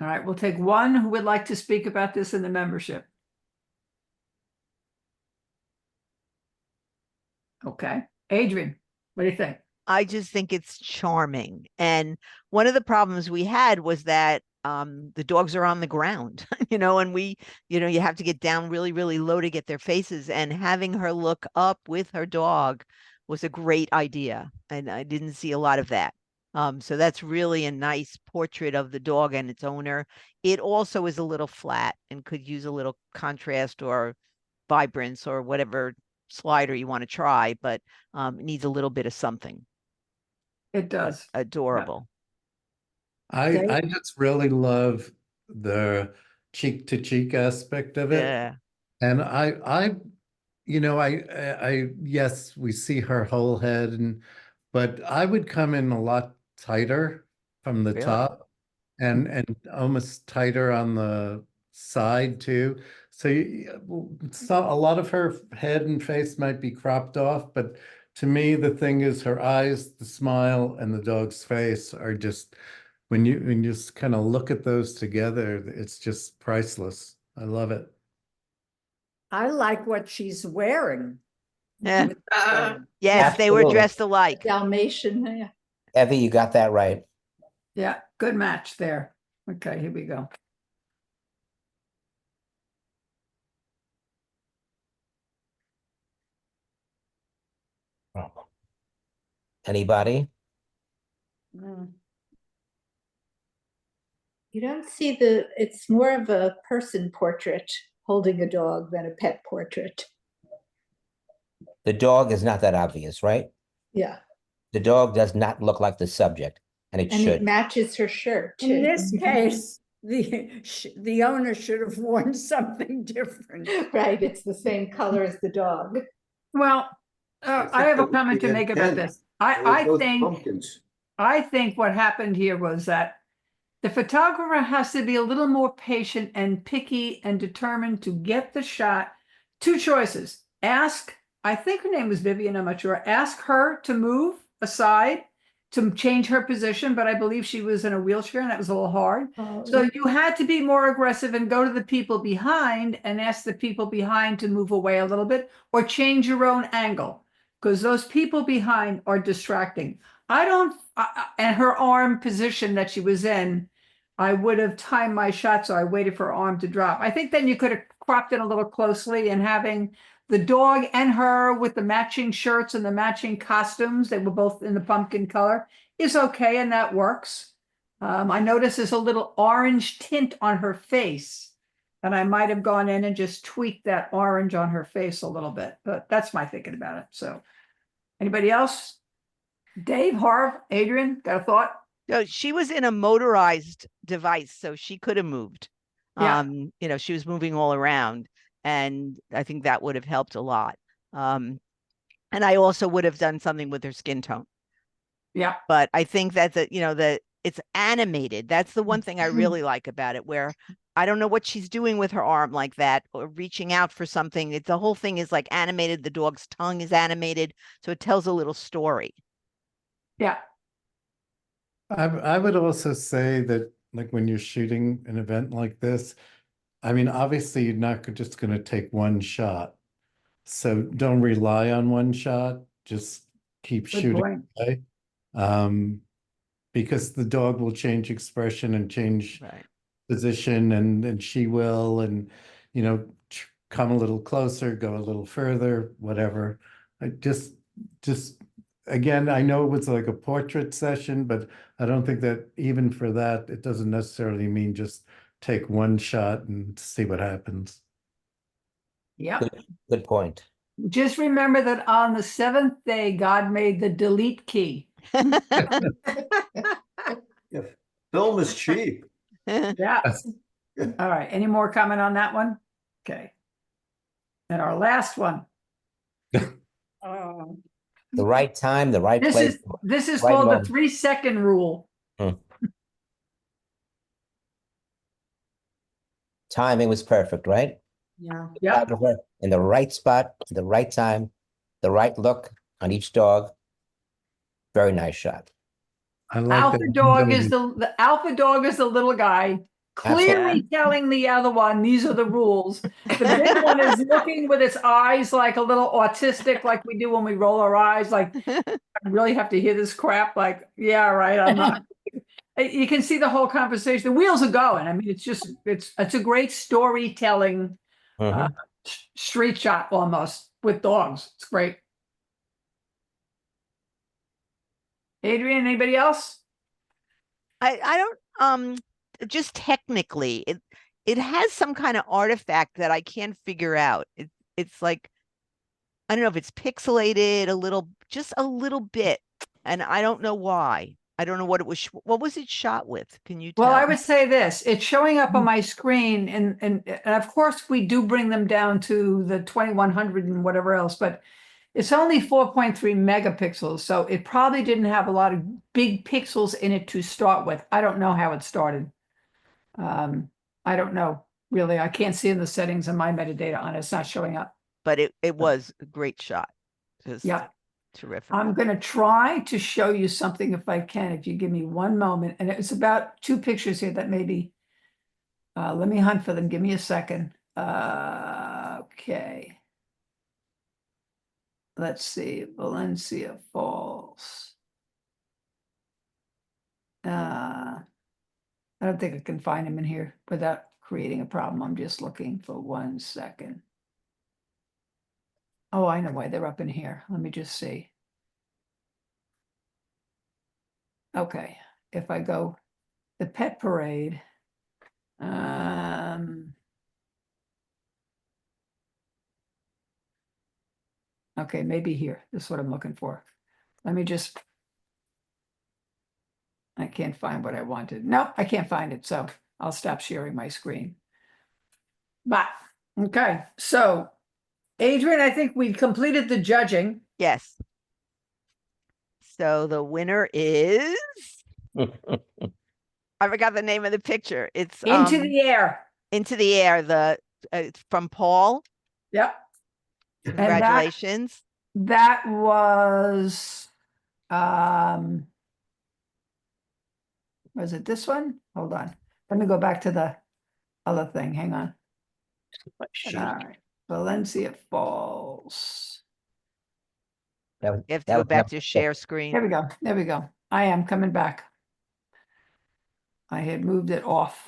Speaker 5: All right, we'll take one who would like to speak about this in the membership. Okay, Adrian, what do you think?
Speaker 1: I just think it's charming. And one of the problems we had was that the dogs are on the ground, you know, and you have to get down really, really low to get their faces. And having her look up with her dog was a great idea. And I didn't see a lot of that. So that's really a nice portrait of the dog and its owner. It also is a little flat and could use a little contrast or vibrance or whatever slider you want to try, but it needs a little bit of something.
Speaker 5: It does.
Speaker 1: Adorable.
Speaker 7: I just really love the cheek to cheek aspect of it.
Speaker 1: Yeah.
Speaker 7: And yes, we see her whole head but I would come in a lot tighter from the
Speaker 1: Really?
Speaker 7: top and almost tighter on the side too. So a lot of her head and face might be cropped off, but to me, the thing is her eyes, the smile, and the dog's face are just, when you just kind of look at those together, it's just priceless. I love it.
Speaker 14: I like what she's wearing.
Speaker 1: Yeah.
Speaker 2: Uh,
Speaker 1: Yes, they were
Speaker 9: Absolutely.
Speaker 1: dressed alike.
Speaker 13: Dalmatian, yeah.
Speaker 9: Evie, you got that right.
Speaker 5: Yeah, good match there. Okay, here we go.
Speaker 9: Anybody?
Speaker 14: Mm.
Speaker 13: You don't see it's more of a person portrait holding a dog than a pet portrait.
Speaker 9: The dog is not that obvious, right?
Speaker 13: Yeah.
Speaker 9: The dog does not look like the subject, and it
Speaker 13: And it
Speaker 9: should.
Speaker 13: matches her shirt too.
Speaker 14: In this case, the owner should have worn something different.
Speaker 13: Right, it's the same color as the dog.
Speaker 5: Well, I have a comment to make about this. I think what happened here was that the photographer has to be a little more patient and picky and determined to get the shot. Two choices. Ask, I think her name was Vivian, I'm not sure. Ask her to move aside to change her position, but I believe she was in a wheelchair and that was a little hard. So you had to be more aggressive and go to the people behind and ask the people behind to move away a little bit or change your own angle, because those people behind are distracting. And her arm position that she was in, I would have timed my shot so I waited for her arm to drop. I think then you could have cropped it a little closely, and having the dog and her with the matching shirts and the matching costumes, they were both in the pumpkin color, is okay, and that works. I notice there's a little orange tint on her face, and I might have gone in and just tweaked that orange on her face a little bit, but that's my thinking about it. So anybody else? Dave, Harv, Adrian, got a thought?
Speaker 1: No, she was in a motorized device, so she could have moved.
Speaker 5: Yeah.
Speaker 1: She was moving all around, and I think that would have helped a lot. And I also would have done something with her skin tone.
Speaker 5: Yeah.
Speaker 1: But I think that that it's animated. That's the one thing I really like about it, where I don't know what she's doing with her arm like that or reaching out for something. The whole thing is like animated. The dog's tongue is animated, so it tells a little story.
Speaker 5: Yeah.
Speaker 7: I would also say that, like, when you're shooting an event like this, I mean, obviously you're not just going to take one shot. So don't rely on one shot. Just keep shooting. Away. Because the dog will change expression and change position, and she will, and come a little closer, go a little further, whatever. I just again, I know it was like a portrait session, but I don't think that even for that, it doesn't necessarily mean just take one shot and see what happens.
Speaker 5: Yeah.
Speaker 9: Good point.
Speaker 5: Just remember that on the seventh day, God made the delete key.
Speaker 10: Yeah, film is cheap.
Speaker 5: Yeah. All right. Any more comment on that one? Okay. And our last one.
Speaker 9: The right time, the right place.
Speaker 5: This is
Speaker 9: right
Speaker 5: called
Speaker 9: moment.
Speaker 5: the 3-second rule.
Speaker 9: Timing was perfect, right?
Speaker 14: Yeah.
Speaker 5: Yeah.
Speaker 9: In the right spot, the right time, the right look on each dog. Very nice shot.
Speaker 7: I like
Speaker 5: Alpha
Speaker 7: that.
Speaker 5: dog is the alpha dog is the little guy, clearly
Speaker 9: Absolutely.
Speaker 5: telling the other one these are the rules. The big one is looking with its eyes like a little autistic, like we do when we roll our eyes, like I really have to hear this crap. Like, yeah, right. I'm not. You can see the whole conversation. The wheels are going. I mean, it's a great storytelling street shot almost with dogs. It's great. Adrian, anybody else?
Speaker 1: I don't just technically it has some kind of artifact that I can't figure out. It's like, I don't know if it's pixelated just a little bit, and I don't know why. I don't know what it was. What was it shot with? Can you
Speaker 5: Well, I
Speaker 1: tell?
Speaker 5: would say this, it's showing up on my screen and of course we do bring them down to the 2100 and whatever else, but it's only 4.3 megapixels. So it probably didn't have a lot of big pixels in it to start with. I don't know how it started. I don't know, really. I can't see in the settings in my metadata on it. It's not showing up.
Speaker 1: But it was a great shot. Just
Speaker 5: Yeah.
Speaker 1: terrific.
Speaker 5: I'm going to try to show you something if I can, if you give me one moment. And it's about 2 pictures here that maybe, let me hunt for them. Give me a second. Okay. Let's see, Valencia Falls. I don't think I can find them in here without creating a problem. I'm just looking for 1 second. Oh, I know why they're up in here. Let me just see. Okay, if I go the pet parade, okay, maybe here. This is what I'm looking for. Let me just, I can't find what I wanted. No, I can't find it. So I'll stop sharing my screen. But, okay, so Adrian, I think we completed the judging.
Speaker 1: Yes. So the winner is, I forgot the name of the picture. It's
Speaker 5: Into the Air.
Speaker 1: Into the Air. It's from Paul.
Speaker 5: Yep.
Speaker 1: Congratulations.
Speaker 5: That was it this one? Hold on. Let me go back to the other thing. Hang on. All right. Valencia Falls.
Speaker 1: You have to go back to share screen.
Speaker 5: There we go. There we go. I am coming back. I had moved it off.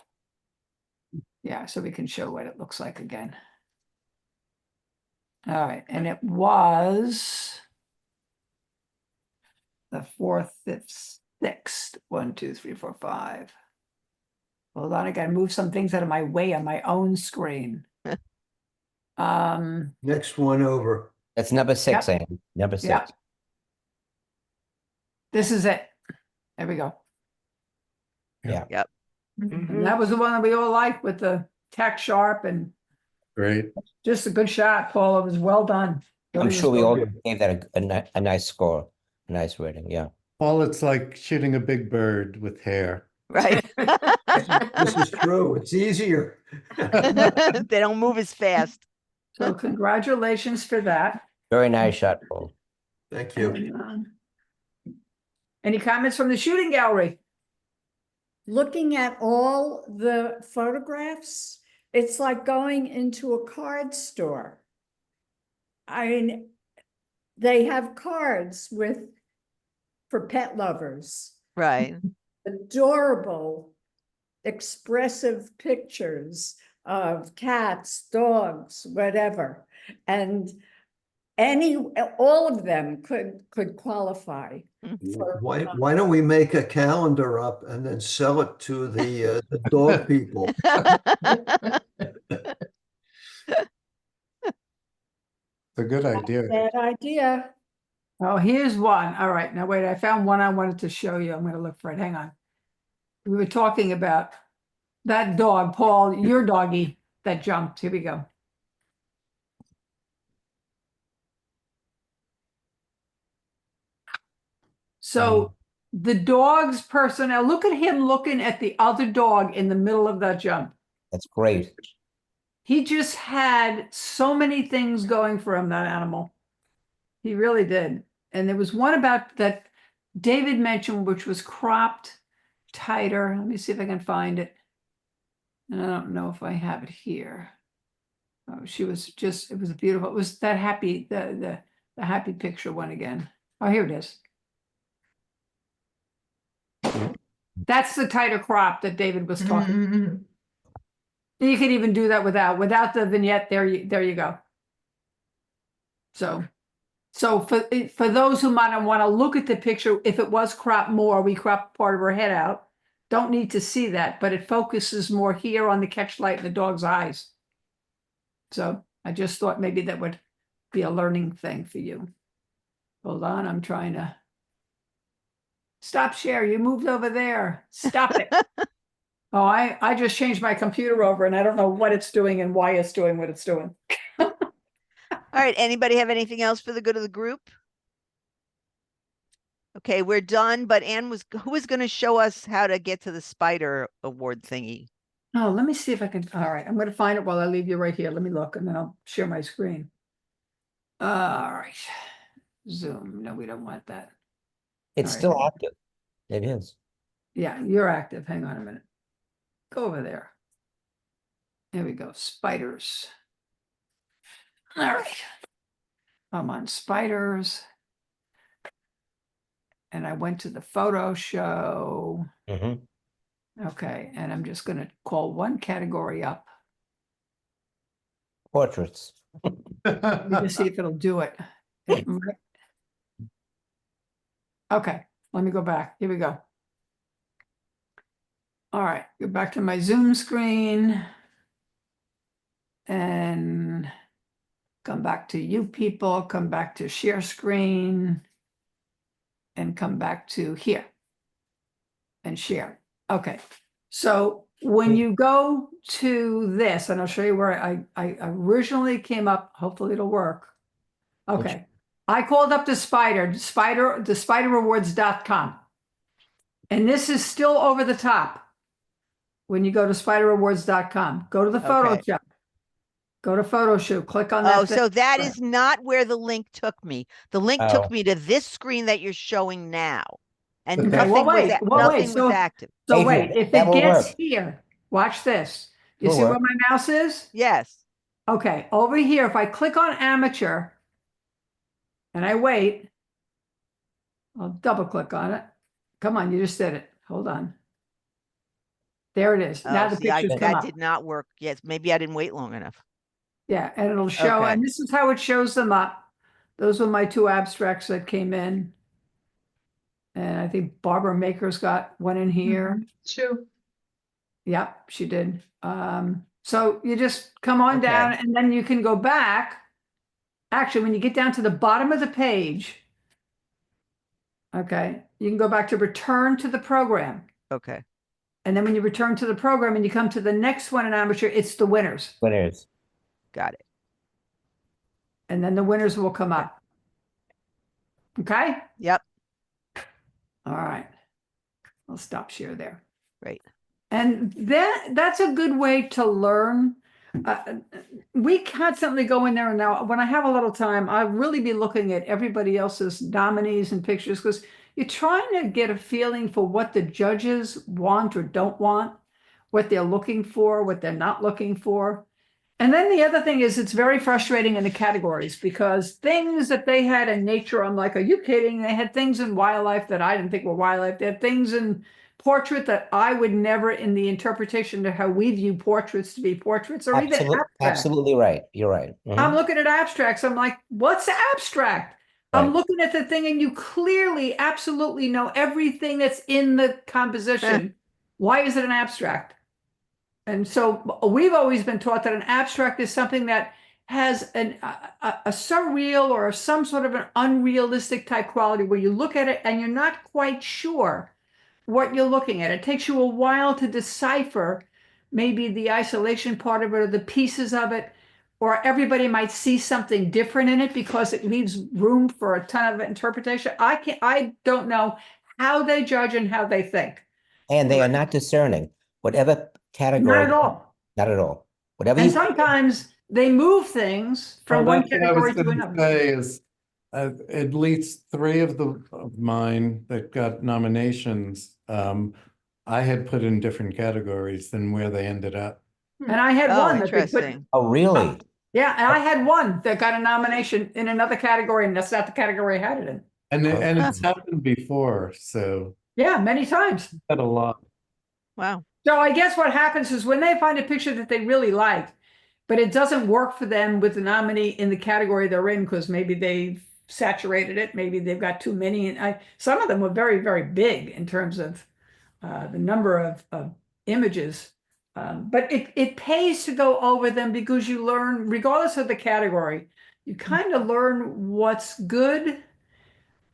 Speaker 5: Yeah, so we can show what it looks like again. All right, and it was the 4th, 5th, 6th. 1, 2, 3, 4, 5. Hold on, I gotta move some things out of my way on my own screen.
Speaker 10: Next one over.
Speaker 9: That's number 6,
Speaker 5: Yep.
Speaker 9: Ann. Number 6.
Speaker 5: Yeah. This is it. There we go.
Speaker 9: Yeah.
Speaker 1: Yep.
Speaker 5: And that was the one that we all liked with the tack sharp and
Speaker 7: Great.
Speaker 5: just a good shot, Paul. It was well done.
Speaker 9: I'm sure we all gave that a nice score, a nice rating. Yeah.
Speaker 7: Well, it's like shooting a big bird with hair.
Speaker 1: Right.
Speaker 10: This is true. It's easier.
Speaker 1: They don't move as fast.
Speaker 5: So congratulations for that.
Speaker 9: Very nice shot, Paul.
Speaker 10: Thank you.
Speaker 5: And, any comments from the shooting gallery?
Speaker 14: Looking at all the photographs, it's like going into a card store. I mean, they have cards for pet lovers.
Speaker 1: Right.
Speaker 14: Adorable, expressive pictures of cats, dogs, whatever. And all of them could qualify.
Speaker 10: Why don't we make a calendar up and then sell it to the dog people?
Speaker 7: It's a good idea.
Speaker 14: Bad idea.
Speaker 5: Oh, here's one. All right. Now, wait, I found one I wanted to show you. I'm going to look for it. Hang on. We were talking about that dog, Paul, your doggy that jumped. Here we go. So the dog's personnel, look at him looking at the other dog in the middle of that jump.
Speaker 9: That's great.
Speaker 5: He just had so many things going for him, that animal. He really did. And there was one about that David mentioned, which was cropped tighter. Let me see if I can find it. And I don't know if I have it here. Oh, she was just, it was beautiful. It was that happy, the happy picture one again. Oh, here it is. That's the tighter crop that David was talking about. You could even do that without the vignette. There you go. So for those who might want to look at the picture, if it was cropped more, we cropped part of her head out. Don't need to see that, but it focuses more here on the catch light in the dog's eyes. So I just thought maybe that would be a learning thing for you. Hold on, I'm trying to. Stop share. You moved over there. Stop it. Oh, I just changed my computer over and I don't know what it's doing and why it's doing what it's doing.
Speaker 1: All right, anybody have anything else for the good of the group? Okay, we're done, but who was gonna show us how to get to the spider award thingy?
Speaker 5: Oh, let me see if I can. All right, I'm going to find it while I leave you right here. Let me look and then I'll share my screen. All right. Zoom. No, we don't want that.
Speaker 9: It's
Speaker 5: All
Speaker 9: still
Speaker 5: right.
Speaker 9: active. It is.
Speaker 5: Yeah, you're active. Hang on a minute. Go over there. There we go. Spiders. All right. I'm on spiders. And I went to the photo show.
Speaker 9: Mhm.
Speaker 5: Okay, and I'm just going to call one category up.
Speaker 9: Portraits.
Speaker 5: Let me just see if it'll do it. It might- Okay, let me go back. Here we go. All right, go back to my Zoom screen. And come back to you people, come back to share screen. And come back to here. And share. Okay, so when you go to this, and I'll show you where I originally came up, hopefully it'll work. Okay, I called up the spiderrewards.com. And this is still over the top. When you go to spiderrewards.com, go to the photo
Speaker 1: Okay.
Speaker 5: shop. Go to photo shoot, click on that.
Speaker 1: Oh,
Speaker 5: thing.
Speaker 1: so that is not where the link took me. The link took
Speaker 9: Oh.
Speaker 1: me to this screen that you're showing now. And
Speaker 7: Okay,
Speaker 1: nothing
Speaker 5: well,
Speaker 1: was,
Speaker 5: wait, well, wait,
Speaker 1: nothing was active.
Speaker 5: So
Speaker 9: Adrian,
Speaker 5: wait, if
Speaker 9: that
Speaker 5: it
Speaker 9: will
Speaker 5: gets
Speaker 9: work.
Speaker 5: here, watch this. You
Speaker 9: Will
Speaker 5: see where
Speaker 9: work.
Speaker 5: my mouse is?
Speaker 1: Yes.
Speaker 5: Okay, over here, if I click on amateur and I wait, I'll double click on it. Come on, you just did it. Hold on. There it is. Now
Speaker 1: Oh,
Speaker 5: the
Speaker 1: see,
Speaker 5: pictures come
Speaker 1: that
Speaker 5: up.
Speaker 1: did not work. Yes, maybe I didn't wait long enough.
Speaker 5: Yeah, and it'll show,
Speaker 1: Okay.
Speaker 5: and this is how it shows them up. Those were my two abstracts that came in. And I think Barbara Maker's got one in here.
Speaker 3: True.
Speaker 5: Yep, she did. So you just come on
Speaker 1: Okay.
Speaker 5: down and then you can go back. Actually, when you get down to the bottom of the page, okay, you can go back to return to the program.
Speaker 1: Okay.
Speaker 5: And then when you return to the program and you come to the next one in amateur, it's the winners.
Speaker 9: Winners.
Speaker 1: Got it.
Speaker 5: And then the winners will come up. Okay?
Speaker 1: Yep.
Speaker 5: All right. I'll stop share there.
Speaker 1: Right.
Speaker 5: And that's a good way to learn. We constantly go in there, and now when I have a little time, I'll really be looking at everybody else's nominees and pictures because you're trying to get a feeling for what the judges want or don't want, what they're looking for, what they're not looking for. And then the other thing is it's very frustrating in the categories because things that they had in nature, I'm like, are you kidding? They had things in wildlife that I didn't think were wildlife. They had things in portrait that I would never, in the interpretation of how we view portraits, to be portraits or even abstract.
Speaker 9: Absolutely right. You're right. Mhm.
Speaker 5: I'm looking at abstracts. I'm like, what's abstract? I'm
Speaker 9: Right.
Speaker 5: looking at the thing and you clearly, absolutely know everything that's in the composition. Why is it an abstract? And so we've always been taught that an abstract is something that has a surreal or some sort of an unrealistic type quality where you look at it and you're not quite sure what you're looking at. It takes you a while to decipher maybe the isolation part of it or the pieces of it, or everybody might see something different in it because it leaves room for a ton of interpretation. I don't know how they judge and how they think.
Speaker 9: And they are not discerning. Whatever category.
Speaker 5: Not at all.
Speaker 9: Not at all. Whatever
Speaker 5: And
Speaker 9: you.
Speaker 5: sometimes they move things from
Speaker 7: Well,
Speaker 5: one
Speaker 7: that's what I was
Speaker 5: category to
Speaker 7: gonna
Speaker 5: another.
Speaker 7: say is at least three of mine that got nominations, I had put in different categories than where they ended up.
Speaker 5: And I had
Speaker 1: Oh,
Speaker 5: one that they put,
Speaker 1: interesting.
Speaker 9: Oh, really?
Speaker 5: yeah, and I had one that got a nomination in another category, and that's not the category I had it in.
Speaker 7: And it's happened before, so
Speaker 5: Yeah, many times.
Speaker 7: had a lot.
Speaker 1: Wow.
Speaker 5: So I guess what happens is when they find a picture that they really like, but it doesn't work for them with the nominee in the category they're in because maybe they've saturated it, maybe they've got too many. And some of them were very, very big in terms of the number of images. But it pays to go over them because you learn, regardless of the category, you kind of learn what's good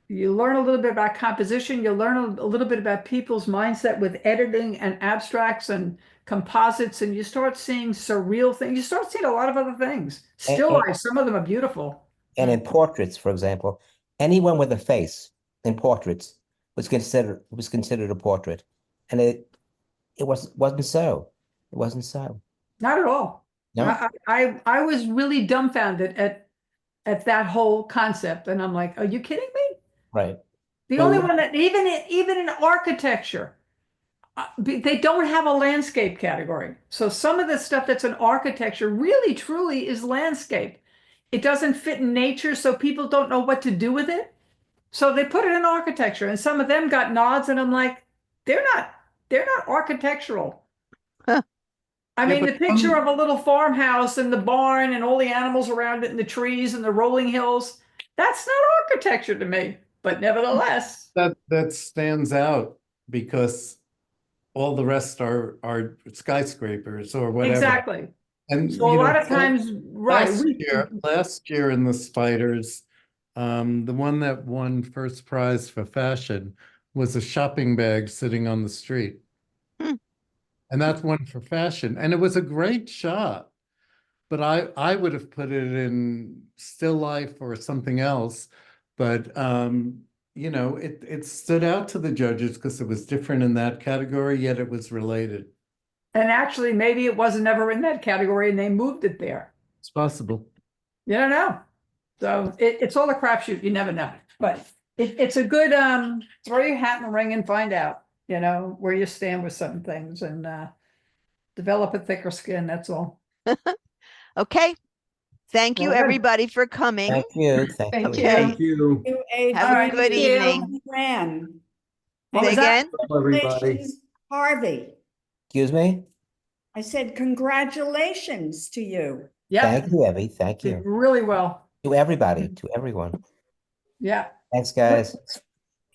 Speaker 5: You learn a little bit about composition. You learn a little bit about people's mindset with editing and abstracts and composites, and you start seeing surreal things. You start seeing a lot of other things. Still life, some of them are beautiful.
Speaker 9: And in portraits, for example, anyone with a face in portraits was considered a portrait, and it wasn't so. It wasn't so.
Speaker 5: Not at all.
Speaker 9: No.
Speaker 5: I was really dumbfounded at that whole concept, and I'm like, are you kidding me?
Speaker 9: Right.
Speaker 5: The only one that even in architecture, they don't have a landscape category. So some of the stuff that's in architecture really truly is landscape. It doesn't fit in nature, so people don't know what to do with it. So they put it in architecture, and some of them got nods, and I'm like, they're not architectural. I mean, the picture of a little farmhouse and the barn and all the animals around it and the trees and the rolling hills, that's not architecture to me. But nevertheless,
Speaker 7: that stands out because all the rest are skyscrapers or whatever.
Speaker 5: Exactly.
Speaker 7: And
Speaker 5: so a lot of times, right?
Speaker 7: Last year in the Spiders, the one that won first prize for fashion was a shopping bag sitting on the street. And that's one for fashion. And it was a great shot. But I would have put it in still life or something else. But you know, it stood out to the judges because it was different in that category, yet it was related.
Speaker 5: And actually, maybe it wasn't ever in that category and they moved it there.
Speaker 7: It's possible.
Speaker 5: You don't know. So it's all a crapshoot. You never know. But it's a good throw your hat in the ring and find out, you know, where you stand with certain things and develop a thicker skin. That's all.
Speaker 1: Okay. Thank you,
Speaker 5: Well, good.
Speaker 1: everybody, for coming.
Speaker 9: Thank you. Thank you.
Speaker 1: Okay.
Speaker 10: Thank you.
Speaker 1: Have a good evening.
Speaker 14: Fran.
Speaker 1: Say again?
Speaker 10: Everybody.
Speaker 14: Congratulations, Harvey.
Speaker 9: Excuse me?
Speaker 14: I said congratulations to you.
Speaker 5: Yeah.
Speaker 9: Thank you, Evie. Thank
Speaker 5: Did
Speaker 9: you.
Speaker 5: really well.
Speaker 9: To everybody, to everyone.
Speaker 5: Yeah.
Speaker 9: Thanks, guys.